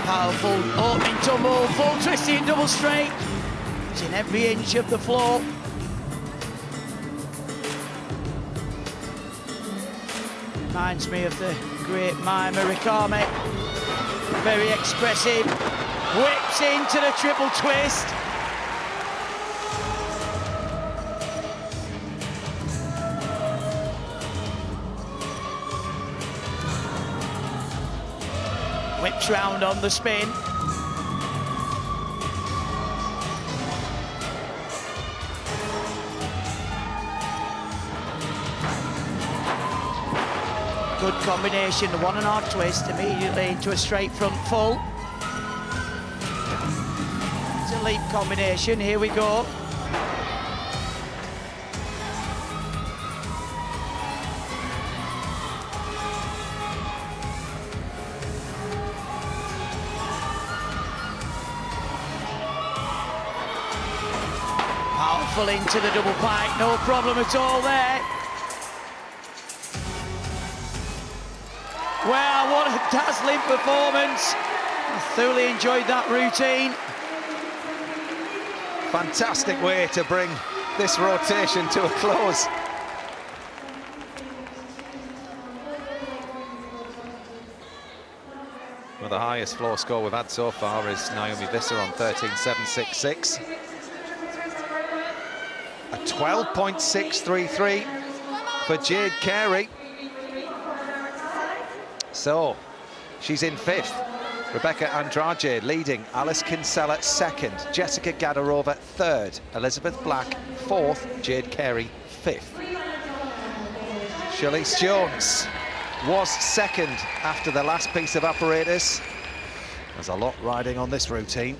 Speaker 6: Powerful opening tumble, full twisting double straight. It's in every inch of the floor. Reminds me of the great mime Rikame. Very expressive. Whips into the triple twist. Whips round on the spin. Good combination, the 1.5 twist immediately into a straight front full. It's a leap combination, here we go. Powerful into the double pike, no problem at all there. Wow, what a dazzling performance. I thoroughly enjoyed that routine.
Speaker 1: Fantastic way to bring this rotation to a close. Well, the highest floor score we've had so far is Naomi Visser on 13.766. A 12.633 for Jade Carey. So, she's in 5th. Rebecca Andrade leading, Alice Kinsella 2nd, Jessica Gadarova 3rd, Elizabeth Black 4th, Jade Carey 5th. Shirley Jones was 2nd after the last piece of apparatus. There's a lot riding on this routine.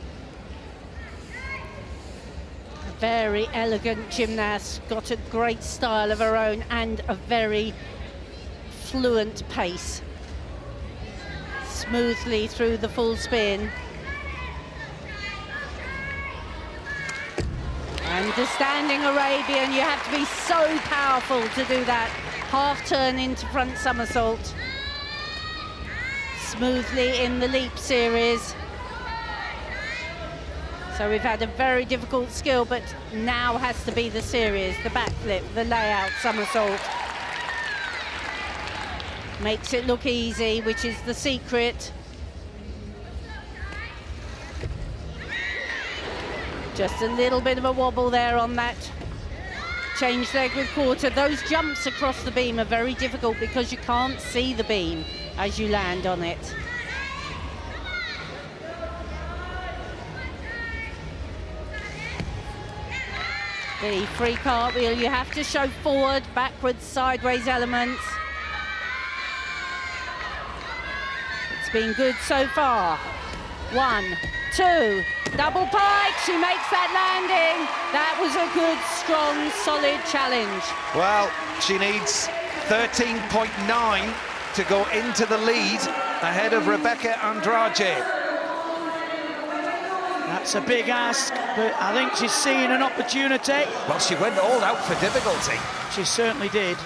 Speaker 7: Very elegant gymnast, got a great style of her own and a very fluent pace. Smoothly through the full spin. And the standing Arabian, you have to be so powerful to do that. Half turn into front somersault. Smoothly in the leap series. So we've had a very difficult skill, but now has to be the series, the backflip, the layout, somersault. Makes it look easy, which is the secret. Just a little bit of a wobble there on that change leg with quarter. Those jumps across the beam are very difficult because you can't see the beam as you land on it. The free cartwheel, you have to show forward, backwards, sideways elements. It's been good so far. 1, 2, double pike, she makes that landing. That was a good, strong, solid challenge.
Speaker 1: Well, she needs 13.9 to go into the lead ahead of Rebecca Andrade.
Speaker 6: That's a big ask, but I think she's seeing an opportunity.
Speaker 1: Well, she went all out for difficulty.
Speaker 6: She certainly did,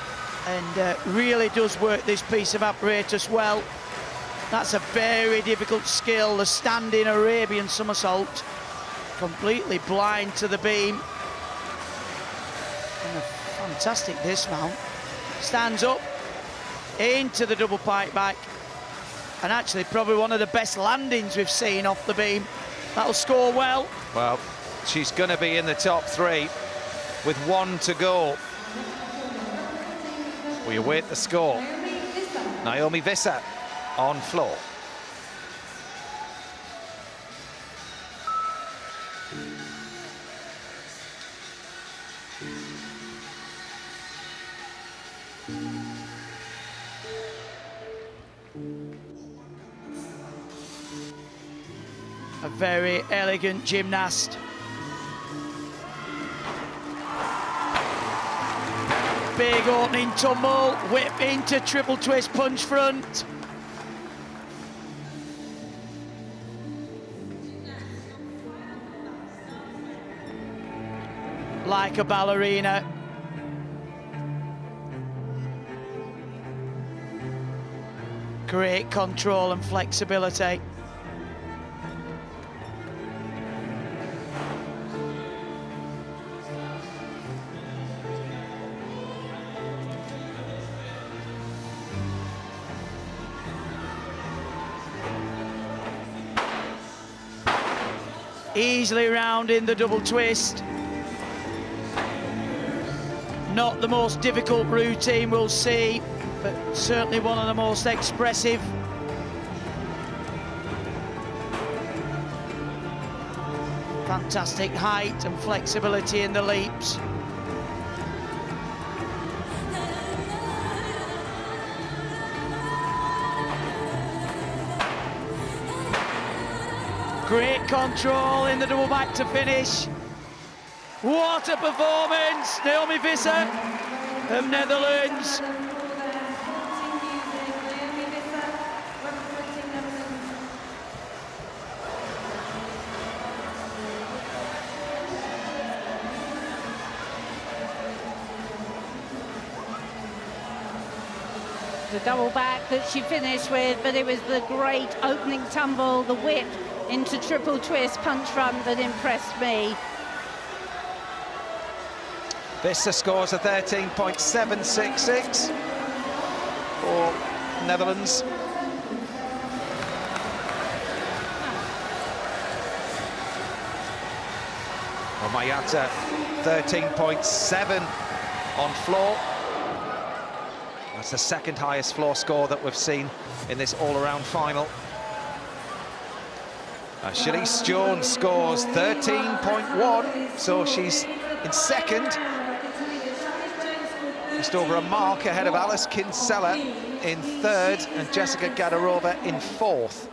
Speaker 6: and really does work this piece of apparatus well. That's a very difficult skill, the standing Arabian somersault. Completely blind to the beam. And a fantastic dismount. Stands up, into the double pike back. And actually probably one of the best landings we've seen off the beam. That'll score well.
Speaker 1: Well, she's going to be in the top 3 with 1 to go. We await the score. Naomi Visser on floor.
Speaker 6: A very elegant gymnast. Big opening tumble, whip into triple twist punch front. Like a ballerina. Great control and flexibility. Easily round in the double twist. Not the most difficult routine we'll see, but certainly one of the most expressive. Fantastic height and flexibility in the leaps. Great control in the double back to finish. What a performance, Naomi Visser of Netherlands.
Speaker 7: The double back that she finished with, but it was the great opening tumble, the whip into triple twist punch front that impressed me.
Speaker 1: Visser scores a 13.766 for Netherlands. Mayata 13.7 on floor. That's the second highest floor score that we've seen in this all-around final. Shalise Jones scores 13.1, so she's in second. Just over a mark ahead of Alice Kinsella in third and Jessica Gadarova in fourth,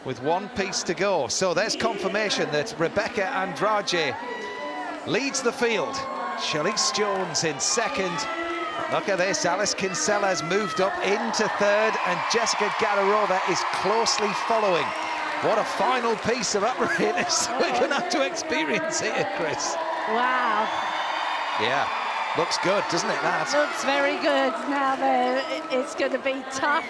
Speaker 1: with one piece to go. So there's confirmation that Rebecca Andrade leads the field. Shalise Jones in second. Look at this, Alice Kinsella has moved up into third and Jessica Gadarova is closely following. What a final piece of apparatus we're going to have to experience here, Chris.
Speaker 7: Wow.
Speaker 1: Yeah, looks good, doesn't it, that?
Speaker 7: Looks very good. Now it's going to be tough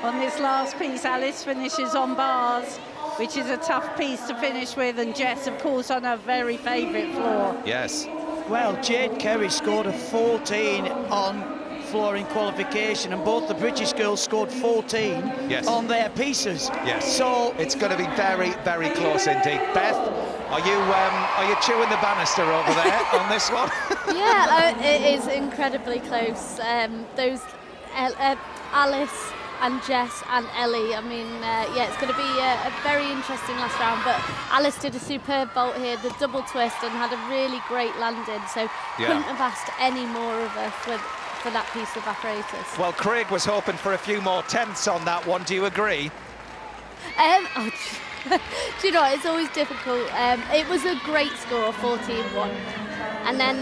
Speaker 7: on this last piece. Alice finishes on bars, which is a tough piece to finish with, and Jess, of course, on her very favourite floor.
Speaker 1: Yes.
Speaker 6: Well, Jade Kerry scored a 14 on floor in qualification, and both the British girls scored 14 on their pieces.
Speaker 1: Yes.
Speaker 6: So
Speaker 1: it's going to be very, very close indeed. Beth, are you chewing the banister over there on this one?
Speaker 2: Yeah, it is incredibly close. Those Alice and Jess and Ellie, I mean, yeah, it's going to be a very interesting last round, but Alice did a superb vault here, the double twist, and had a really great landing, so couldn't have asked any more of her for that piece of apparatus.
Speaker 1: Well, Craig was hoping for a few more tenths on that one, do you agree?
Speaker 2: Do you know what, it's always difficult. It was a great score, 14-1, and then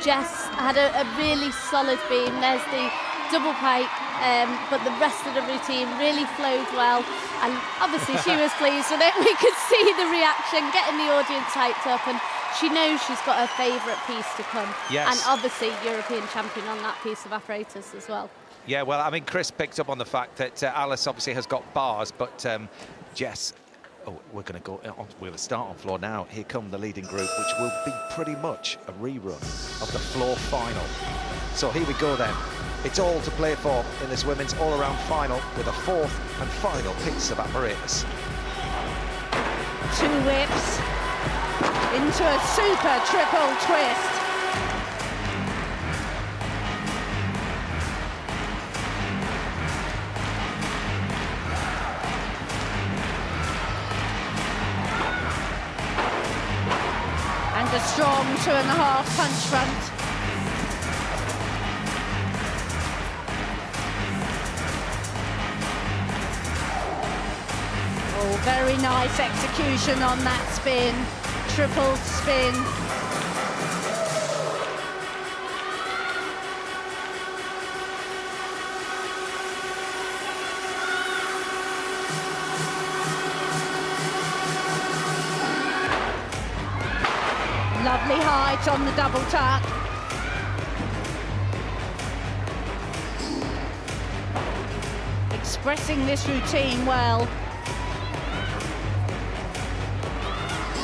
Speaker 2: Jess had a really solid beam. There's the double pike, but the rest of the routine really flowed well, and obviously she was pleased with it. We could see the reaction, getting the audience hyped up, and she knows she's got her favourite piece to come.
Speaker 1: Yes.
Speaker 2: And obviously European champion on that piece of apparatus as well.
Speaker 1: Yeah, well, I mean, Chris picked up on the fact that Alice obviously has got bars, but Jess, we're going to go on, we'll start on floor now. Here come the leading group, which will be pretty much a rerun of the floor final. So here we go then. It's all to play for in this women's all-around final with a fourth and final piece of apparatus.
Speaker 7: 2 whips into a super triple twist. And a strong 2.5 punch front. Oh, very nice execution on that spin, triple spin. Lovely height on the double tuck. Expressing this routine well.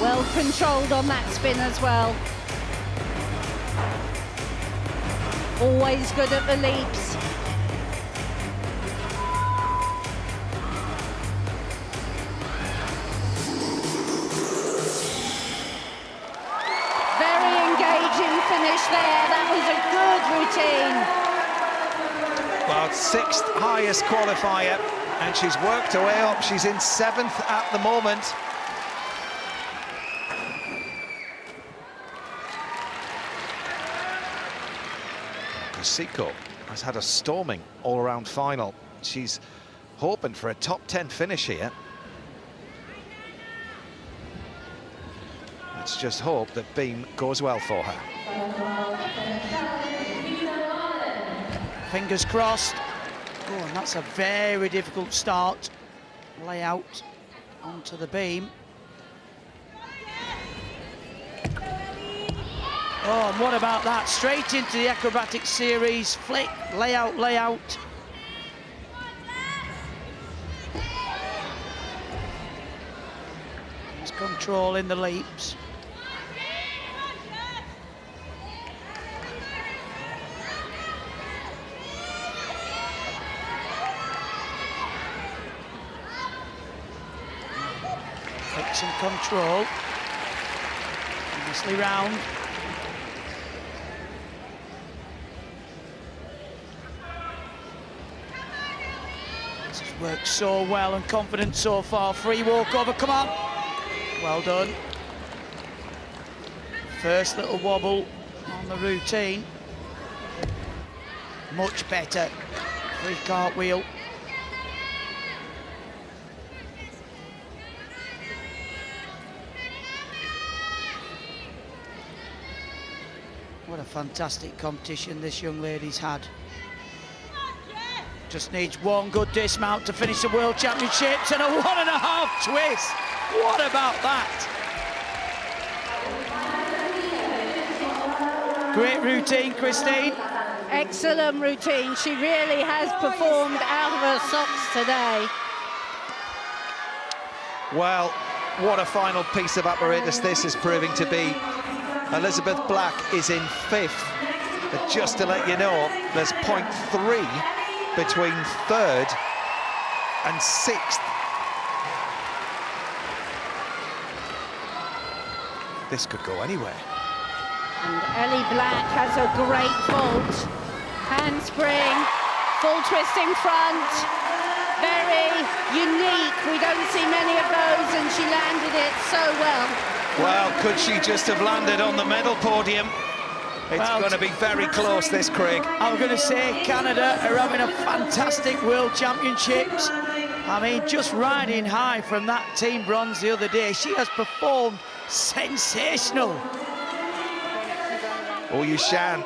Speaker 7: Well controlled on that spin as well. Always good at the leaps. Very engaging finish there. That was a good routine.
Speaker 1: Well, 6th highest qualifier, and she's worked her way up. She's in 7th at the moment. Siko has had a storming all-around final. She's hoping for a top 10 finish here. Let's just hope that beam goes well for her.
Speaker 6: Fingers crossed. Oh, and that's a very difficult start. Layout onto the beam. Oh, and what about that? Straight into the acrobatic series. Flick, layout, layout. There's control in the leaps. some control. Nicely round. This has worked so well and confident so far. Free walkover, come on. Well done. First little wobble on the routine. Much better. Free cartwheel. What a fantastic competition this young lady's had. Just needs one good dismount to finish the World Championships and a 1.5 twist. What about that? Great routine, Christine.
Speaker 7: Excellent routine. She really has performed out of her socks today.
Speaker 1: Well, what a final piece of apparatus this is proving to be. Elizabeth Black is in 5th. But just to let you know, there's 0.3 between 3rd and 6th. This could go anywhere.
Speaker 7: And Ellie Black has a great vault. Handspring, full twisting front. Very unique. We don't see many of those, and she landed it so well.
Speaker 1: Well, could she just have landed on the medal podium? It's going to be very close, this, Craig.
Speaker 6: I'm going to say Canada are having a fantastic World Championships. I mean, just riding high from that team bronze the other day. She has performed sensational.
Speaker 1: Oh, Yushan,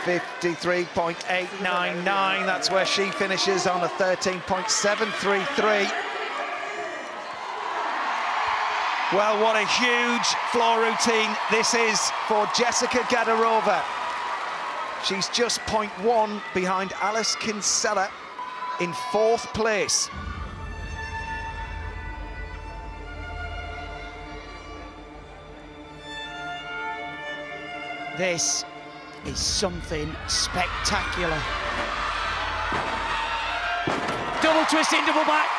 Speaker 1: 53.899. That's where she finishes on a 13.733. Well, what a huge floor routine this is for Jessica Gadarova. She's just 0.1 behind Alice Kinsella in 4th place.
Speaker 6: This is something spectacular. Double twisting, double back.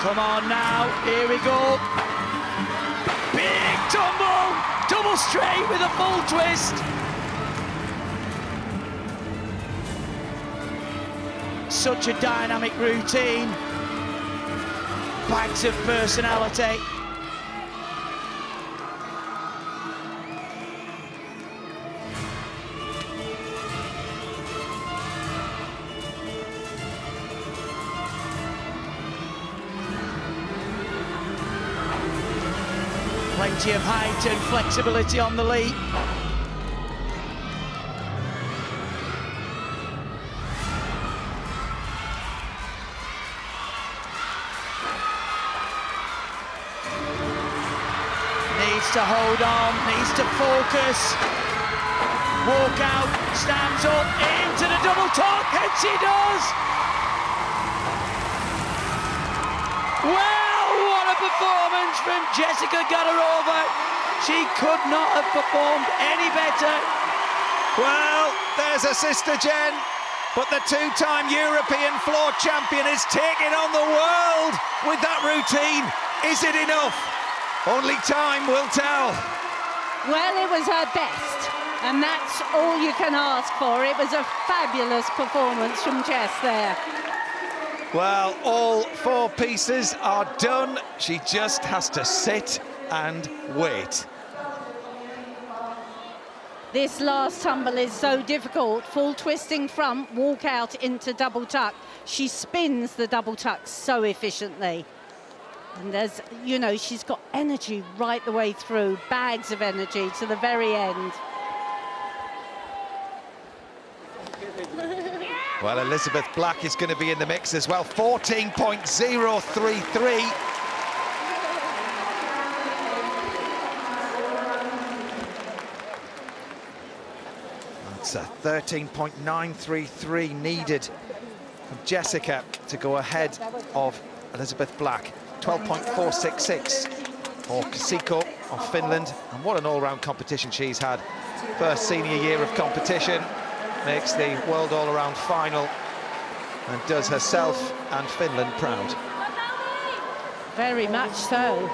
Speaker 6: Come on now, here we go. Big tumble, double straight with a full twist. Such a dynamic routine. Bags of personality. Plenty of height and flexibility on the leap. Needs to hold on, needs to focus. Walk out, stands up, into the double tuck, and she does! Well, what a performance from Jessica Gadarova. She could not have performed any better.
Speaker 1: Well, there's her sister Jen, but the 2-time European floor champion is taking on the world with that routine. Is it enough? Only time will tell.
Speaker 7: Well, it was her best, and that's all you can ask for. It was a fabulous performance from Jess there.
Speaker 1: Well, all 4 pieces are done. She just has to sit and wait.
Speaker 7: This last tumble is so difficult. Full twisting front, walk out into double tuck. She spins the double tuck so efficiently. And there's, you know, she's got energy right the way through, bags of energy to the very end.
Speaker 1: Well, Elizabeth Black is going to be in the mix as well. 14.033. That's a 13.933 needed from Jessica to go ahead of Elizabeth Black. 12.466 for Kasiko of Finland, and what an all-round competition she's had. First senior year of competition, makes the World All-Around final, and does herself and Finland proud.
Speaker 7: Very much so.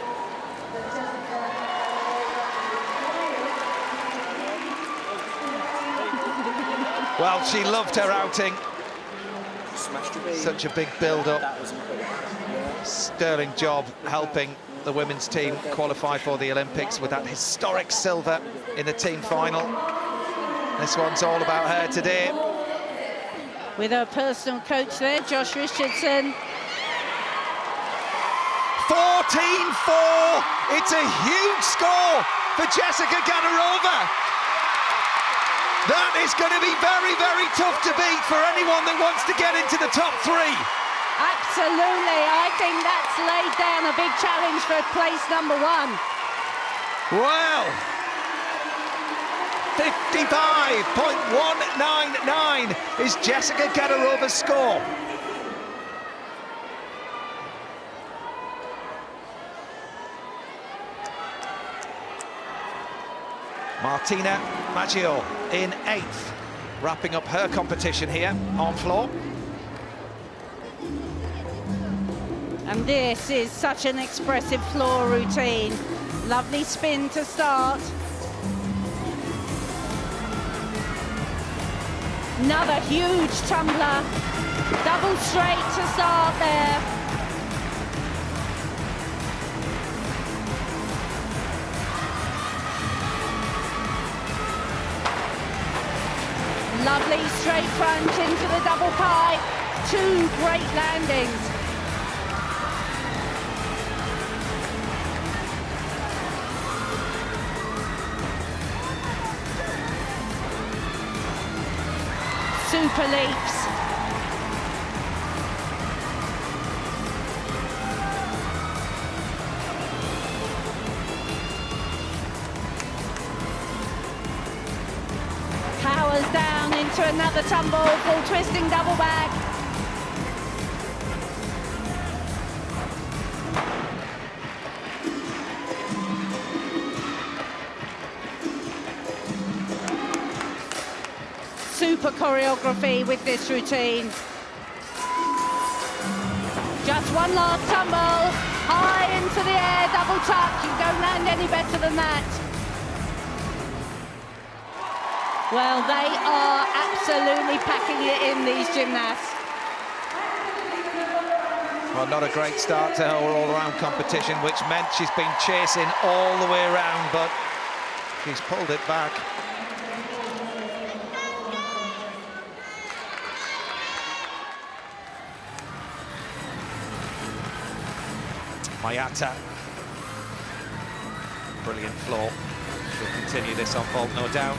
Speaker 1: Well, she loved her outing. Such a big build-up. Sterling job helping the women's team qualify for the Olympics with that historic silver in the team final. This one's all about her today.
Speaker 7: With her personal coach there, Josh Richardson.
Speaker 1: 14-4. It's a huge score for Jessica Gadarova. That is going to be very, very tough to beat for anyone that wants to get into the top 3.
Speaker 7: Absolutely, I think that's laid down a big challenge for place number 1.
Speaker 1: Well, 55.199 is Jessica Gadarova's score. Martina Maggio in 8th, wrapping up her competition here on floor.
Speaker 7: And this is such an expressive floor routine. Lovely spin to start. Another huge tumbler. Double straight to start there. Lovely straight front into the double pike. 2 great landings. Super leaps. Powers down into another tumble, full twisting double back. Super choreography with this routine. Just one last tumble, high into the air, double touch. You don't land any better than that. Well, they are absolutely packing it in, these gymnasts.
Speaker 1: Well, not a great start to her all-around competition, which meant she's been chasing all the way around, but she's pulled it back. Mayata, brilliant floor. She'll continue this on vault, no doubt.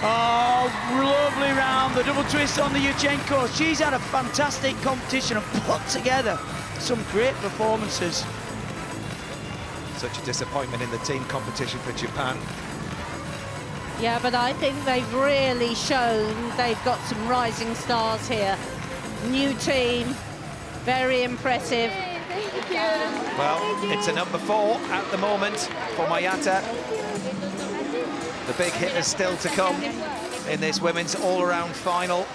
Speaker 6: Oh, lovely round, the double twist on the Yurchenko. She's had a fantastic competition and put together some great performances.
Speaker 1: Such a disappointment in the team competition for Japan.
Speaker 7: Yeah, but I think they've really shown they've got some rising stars here. New team, very impressive.
Speaker 1: Well, it's a number 4 at the moment for Mayata. The big hit is still to come in this women's all-around final.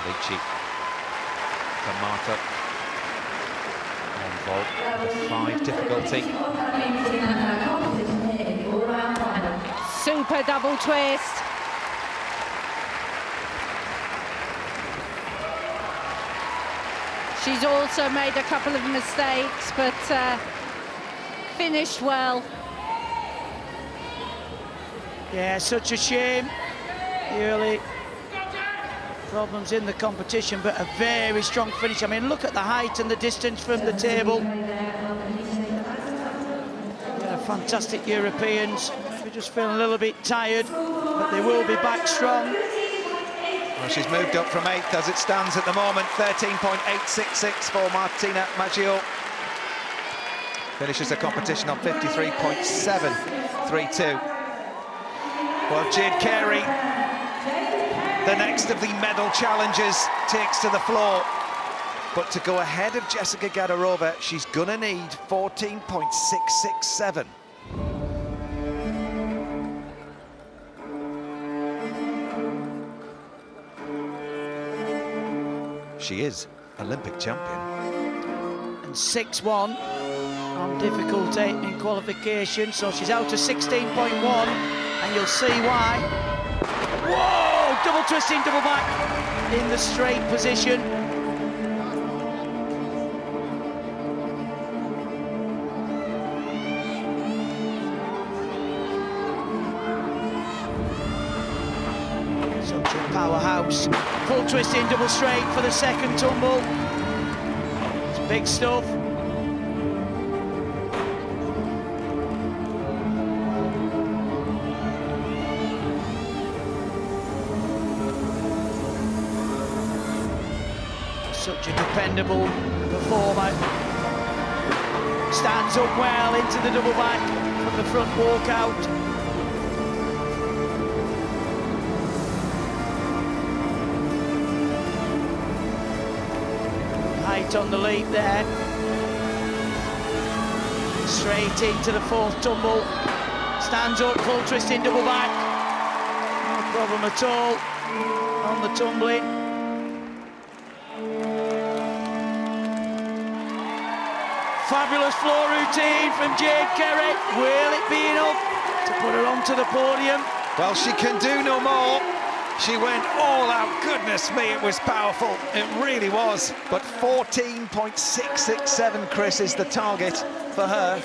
Speaker 1: Ricci for Marta. On vault, with 5 difficulty.
Speaker 7: Super double twist. She's also made a couple of mistakes, but finished well.
Speaker 6: Yeah, such a shame. The early problems in the competition, but a very strong finish. I mean, look at the height and the distance from the table. Yeah, fantastic Europeans. Maybe just feeling a little bit tired, but they will be back strong.
Speaker 1: Well, she's moved up from 8th as it stands at the moment. 13.866 for Martina Maggio. Finishes the competition on 53.732. Well, Jade Carey, the next of the medal challengers, takes to the floor. But to go ahead of Jessica Gadarova, she's gonna need 14.667. She is Olympic champion.
Speaker 6: And 6-1 on difficulty in qualification, so she's out to 16.1, and you'll see why. Whoa! Double twisting, double back in the straight position. Such a powerhouse. Full twisting, double straight for the second tumble. It's big stuff. Such a dependable performer. Stands up well into the double back from the front walkout. Height on the leap there. Straight into the fourth tumble. Stands up, full twisting double back. No problem at all on the tumbling. Fabulous floor routine from Jade Carey. Will it be enough to put her onto the podium?
Speaker 1: Well, she can do no more. She went all out. Goodness me, it was powerful. It really was. But 14.667, Chris, is the target for her.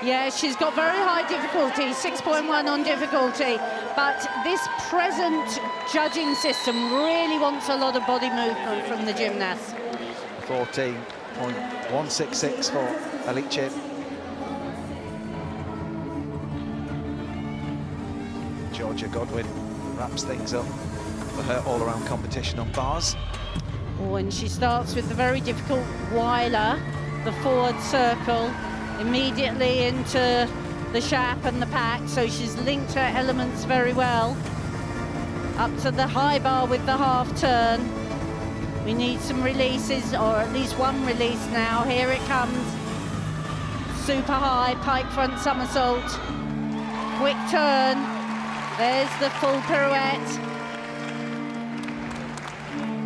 Speaker 7: Yeah, she's got very high difficulty, 6.1 on difficulty, but this present judging system really wants a lot of body movement from the gymnast.
Speaker 1: 14.166 for Alice. Georgia Godwin wraps things up for her all-around competition on bars.
Speaker 7: Oh, and she starts with the very difficult Weiler, the forward circle, immediately into the shap and the pack, so she's linked her elements very well. Up to the high bar with the half turn. We need some releases, or at least one release now. Here it comes. Super high, pike front somersault. Quick turn. There's the full pirouette.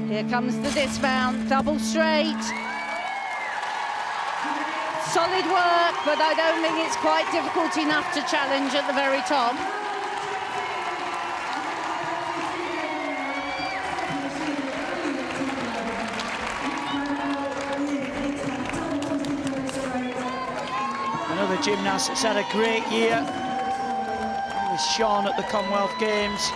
Speaker 7: Here comes the dismount, double straight. Solid work, but I don't think it's quite difficult enough to challenge at the very top.
Speaker 6: Another gymnast that's had a great year. With Sean at the Commonwealth Games.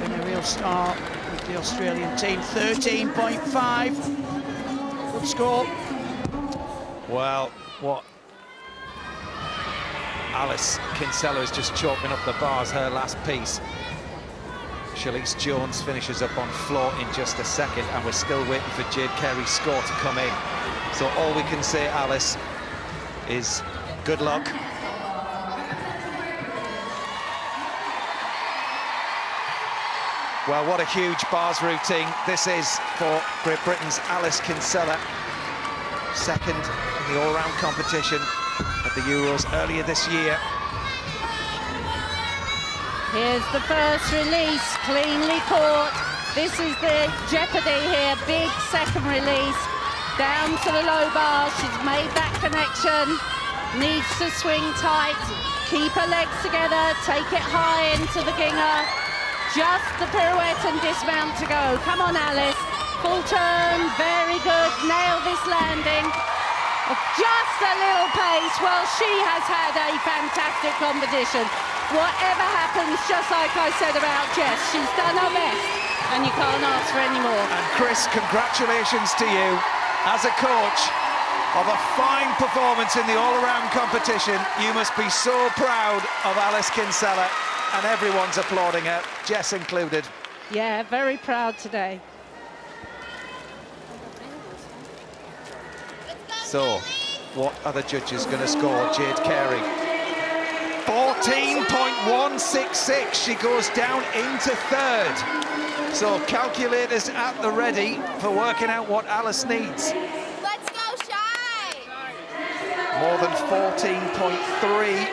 Speaker 6: Been a real start with the Australian team. 13.5. Good score.
Speaker 1: Well, what Alice Kinsella is just chalking up the bars, her last piece. Shalise Jones finishes up on floor in just a second, and we're still waiting for Jade Carey's score to come in. So all we can say, Alice, is good luck. Well, what a huge bars routine this is for Great Britain's Alice Kinsella. Second in the all-round competition at the Euros earlier this year.
Speaker 7: Here's the first release, cleanly caught. This is the jeopardy here, big second release. Down to the low bar, she's made that connection. Needs to swing tight, keep her legs together, take it high into the ginger. Just the pirouette and dismount to go. Come on, Alice. Full turn, very good. Nail this landing. Just a little pace. Well, she has had a fantastic competition. Whatever happens, just like I said about Jess, she's done her best, and you can't ask for any more.
Speaker 1: And Chris, congratulations to you as a coach of a fine performance in the all-around competition. You must be so proud of Alice Kinsella, and everyone's applauding her, Jess included.
Speaker 7: Yeah, very proud today.
Speaker 1: So, what are the judges going to score? Jade Carey. 14.166. She goes down into third. So, calculators at the ready for working out what Alice needs.
Speaker 9: Let's go, Shy!
Speaker 1: More than 14.3.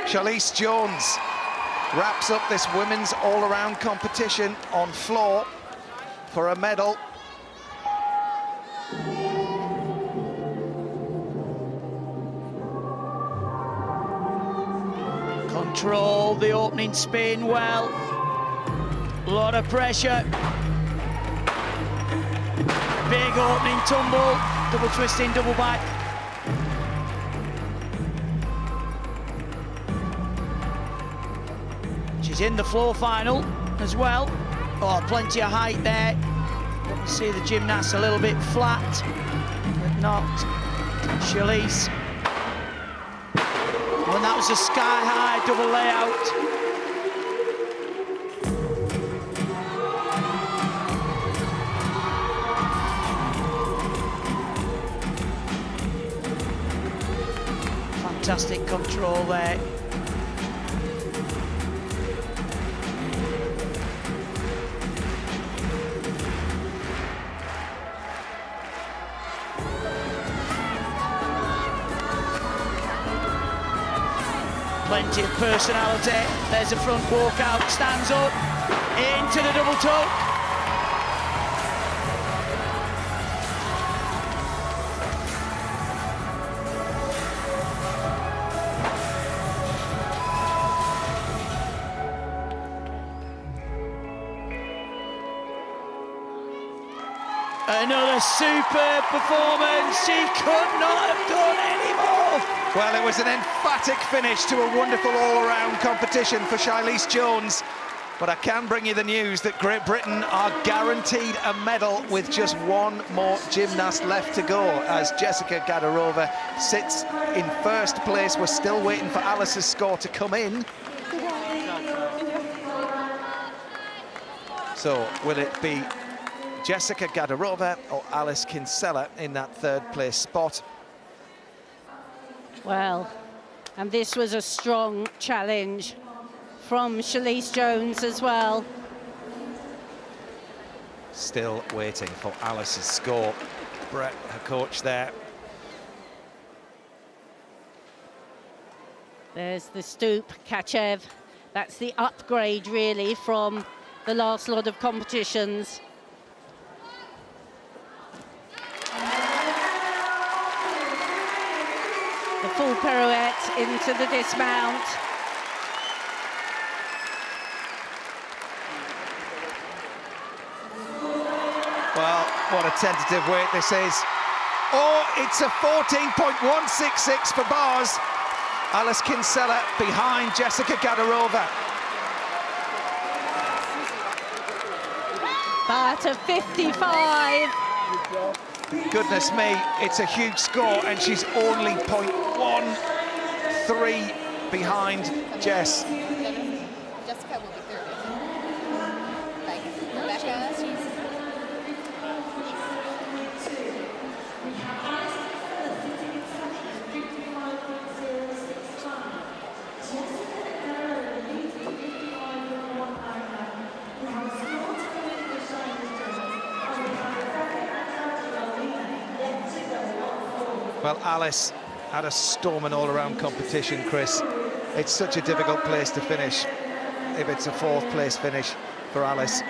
Speaker 1: Charlize Jones wraps up this women's all-around competition on floor for a medal.
Speaker 6: Control the opening spin well. A lot of pressure. Big opening tumble. Double twisting, double back. She's in the floor final as well. Oh, plenty of height there. You can see the gymnast a little bit flat, but not Charlize. And that was a sky-high double layout. Fantastic control there. Plenty of personality. There's a front walkout, stands up, into the double toe. Another superb performance. She could not have done any more.
Speaker 1: Well, it was an emphatic finish to a wonderful all-around competition for Charlize Jones. But I can bring you the news that Great Britain are guaranteed a medal with just one more gymnast left to go, as Jessica Gadarova sits in first place. We're still waiting for Alice's score to come in. So, will it be Jessica Gadarova or Alice Kinsella in that third place spot?
Speaker 7: Well, and this was a strong challenge from Charlize Jones as well.
Speaker 1: Still waiting for Alice's score. Brett, her coach there.
Speaker 7: There's the Stoop, Kachev. That's the upgrade, really, from the last lot of competitions. The full pirouette into the dismount.
Speaker 1: Well, what a tentative weight this is. Oh, it's a 14.166 for bars. Alice Kinsella behind Jessica Gadarova.
Speaker 7: But a 55.
Speaker 1: Goodness me, it's a huge score, and she's only 0.13 behind Jess.
Speaker 9: Jessica will be third. Like Rebecca.
Speaker 1: Well, Alice had a storming all-around competition, Chris. It's such a difficult place to finish if it's a fourth place finish for Alice.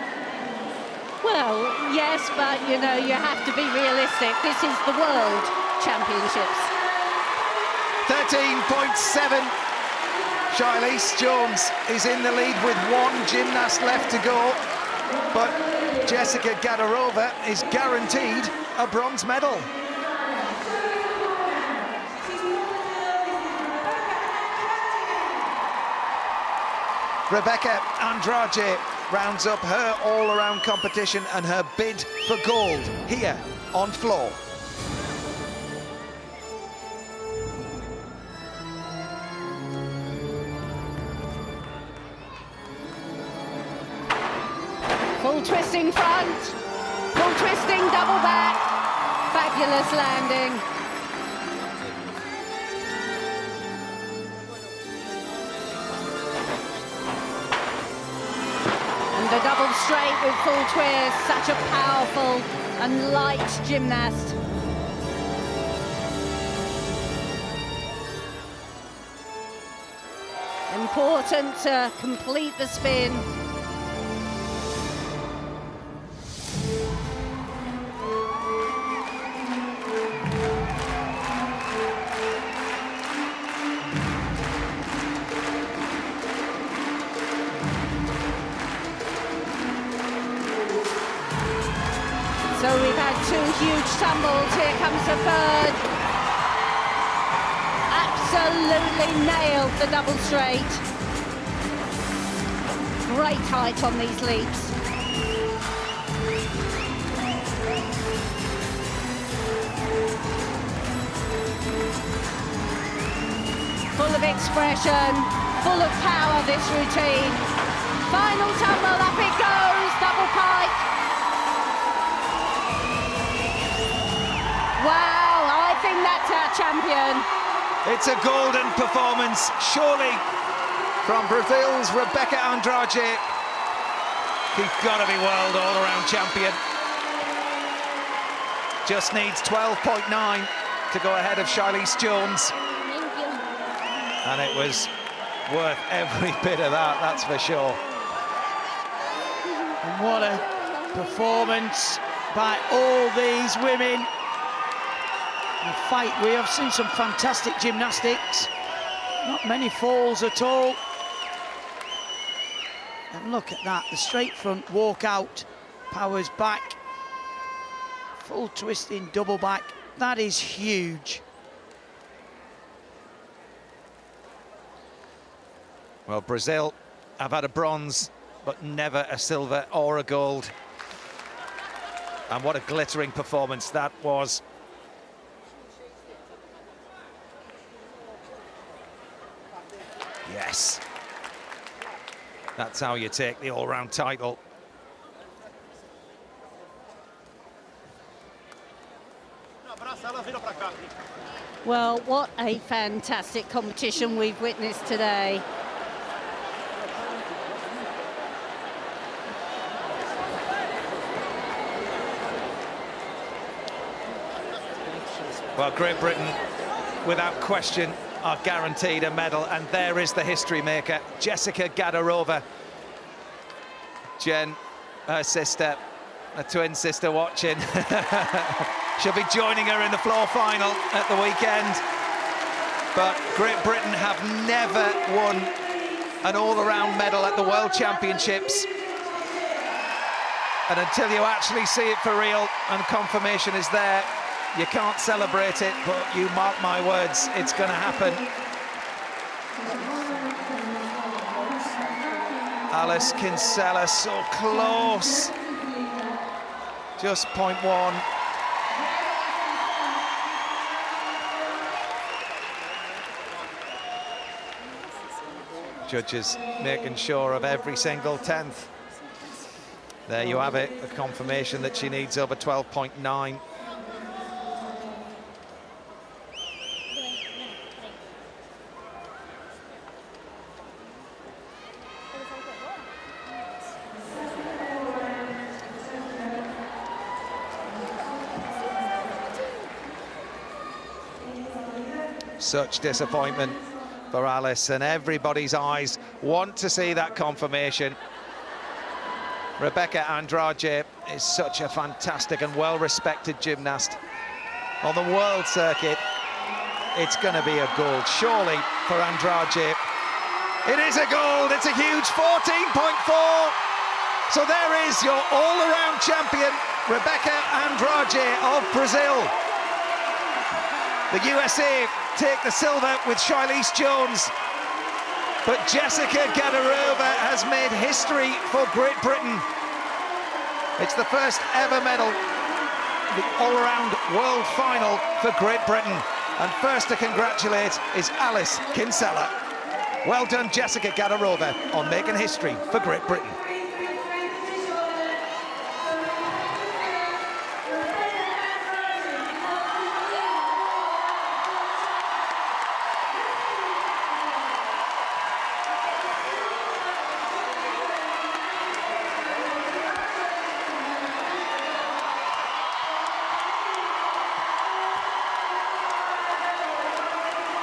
Speaker 7: Well, yes, but, you know, you have to be realistic. This is the World Championships.
Speaker 1: 13.7. Charlize Jones is in the lead with one gymnast left to go, but Jessica Gadarova is guaranteed a bronze medal. Rebecca Andrade rounds up her all-around competition and her bid for gold here on floor.
Speaker 7: Full twisting front, full twisting double back, Fabulous landing. And a double straight with full twist. Such a powerful and light gymnast. Important to complete the spin. So we've had two huge tumbles. Here comes the third. Absolutely nailed the double straight. Great height on these leaps. Full of expression, full of power, this routine. Final tumble, up it goes, double pike. Wow, I think that's our champion.
Speaker 1: It's a golden performance, surely, from Brazil's Rebecca Andrade. She's got to be world all-around champion. Just needs 12.9 to go ahead of Charlize Jones. And it was worth every bit of that, that's for sure.
Speaker 6: And what a performance by all these women. The fight, we have seen some fantastic gymnastics, not many falls at all. And look at that, the straight front walk out, powers back, full twisting double back, that is huge.
Speaker 1: Well, Brazil have had a bronze, but never a silver or a gold. And what a glittering performance that was. Yes. That's how you take the all-round title.
Speaker 7: Well, what a fantastic competition we've witnessed today.
Speaker 1: Well, Great Britain, without question, are guaranteed a medal, and there is the history maker, Jessica Gadarova. Jen, her sister, a twin sister watching. She'll be joining her in the floor final at the weekend. But Great Britain have never won an all-around medal at the World Championships. And until you actually see it for real and confirmation is there, you can't celebrate it, but you mark my words, it's going to happen. Alice Kinsella, so close. Just 0.1. Judges making sure of every single tenth. There you have it, the confirmation that she needs over 12.9. Such disappointment for Alice, and everybody's eyes want to see that confirmation. Rebecca Andrade is such a fantastic and well-respected gymnast. On the world circuit, it's going to be a gold, surely, for Andrade. It is a gold, it's a huge 14.4. So there is your all-around champion, Rebecca Andrade of Brazil. The USA take the silver with Charlize Jones. But Jessica Gadarova has made history for Great Britain. It's the first ever medal, the all-around world final for Great Britain. And first to congratulate is Alice Kinsella. Well done, Jessica Gadarova, on making history for Great Britain.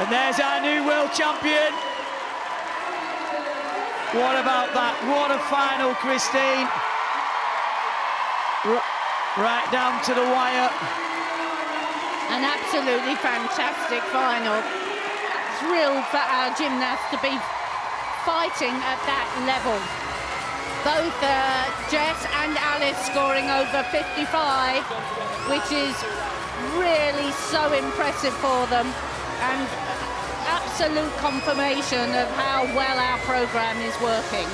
Speaker 6: And there's our new world champion. What about that? What a final, Christine. Right down to the wire.
Speaker 7: An absolutely fantastic final. Thrilled for our gymnasts to be fighting at that level. Both Jess and Alice scoring over 55, which is really so impressive for them, and absolute confirmation of how well our programme is working.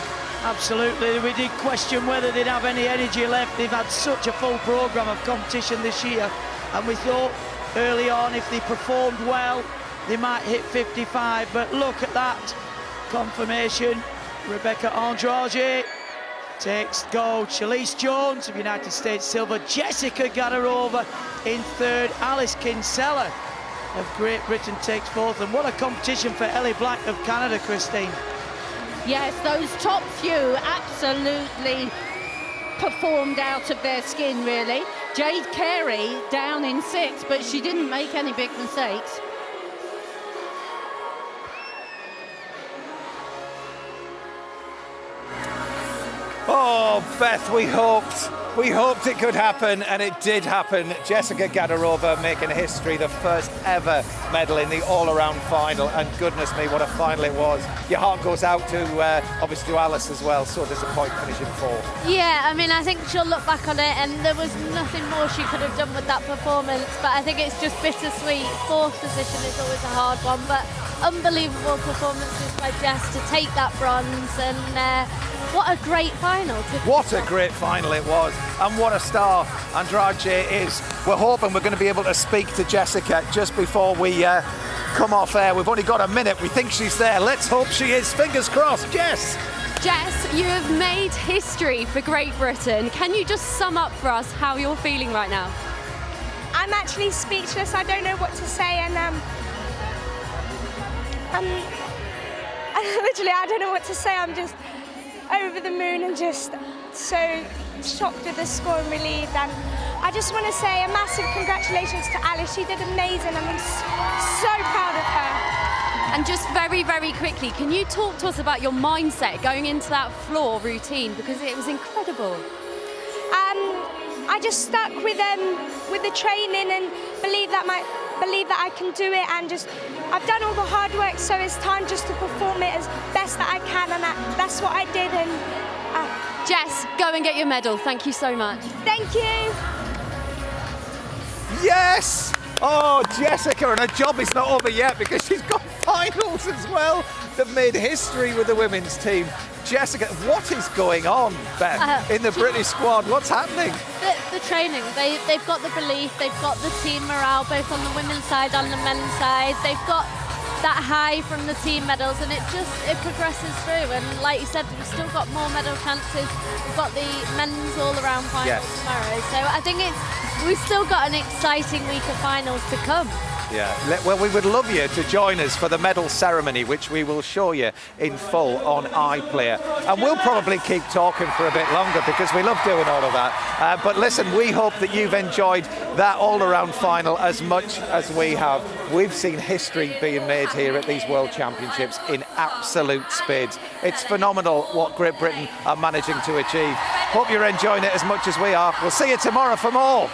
Speaker 6: Absolutely, we did question whether they'd have any energy left. They've had such a full programme of competition this year, and we thought early on if they performed well, they might hit 55, but look at that confirmation. Rebecca Andrade takes gold. Shalise Jones of United States silver. Jessica Gadarova in third. Alice Kinsella of Great Britain takes fourth. And what a competition for Ellie Black of Canada, Christine.
Speaker 7: Yes, those top few absolutely performed out of their skin, really. Jade Carey down in sixth, but she didn't make any big mistakes.
Speaker 1: Oh, Beth, we hoped it could happen, and it did happen. Jessica Gadarova making history, the first ever medal in the all-around final, and goodness me, what a final it was. Your heart goes out to, obviously, to Alice as well, so disappointed finishing fourth.
Speaker 2: Yeah, I mean, I think she'll look back on it, and there was nothing more she could have done with that performance, but I think it's just bittersweet. Fourth position is always a hard one, but unbelievable performances by Jess to take that bronze, and what a great final.
Speaker 1: What a great final it was, and what a star Andrade is. We're hoping we're going to be able to speak to Jessica just before we come off air. We've only got a minute. We think she's there. Let's hope she is. Fingers crossed. Jess!
Speaker 3: Jess, you have made history for Great Britain. Can you just sum up for us how you're feeling right now?
Speaker 4: I'm actually speechless. I don't know what to say, and literally I don't know what to say. I'm just over the moon and just so shocked with the score and relieved, and I just want to say a massive congratulations to Alice. She did amazing, and I'm so proud of her.
Speaker 3: And just very, very quickly, can you talk to us about your mindset going into that floor routine, because it was incredible?
Speaker 4: I just stuck with the training and believe that I can do it, and just I've done all the hard work, so it's time just to perform it as best that I can, and that's what I did. And
Speaker 3: Jess, go and get your medal. Thank you so much.
Speaker 4: Thank you.
Speaker 1: Yes! Oh, Jessica, and her job is not over yet because she's got finals as well that made history with the women's team. Jessica, what is going on, Beth, in the British squad? What's happening?
Speaker 2: The training, they've got the belief, they've got the team morale, both on the women's side and the men's side. They've got that high from the team medals, and it progresses through. And like you said, we've still got more medal chances. We've got the men's all-around final tomorrow. So I think we've still got an exciting week of finals to come.
Speaker 1: Yeah, well, we would love you to join us for the medal ceremony, which we will show you in full on iPlayer. And we'll probably keep talking for a bit longer because we love doing all of that. But listen, we hope that you've enjoyed that all-around final as much as we have. We've seen history being made here at these World Championships in absolute spades. It's phenomenal what Great Britain are managing to achieve. Hope you're enjoying it as much as we are. We'll see you tomorrow for more.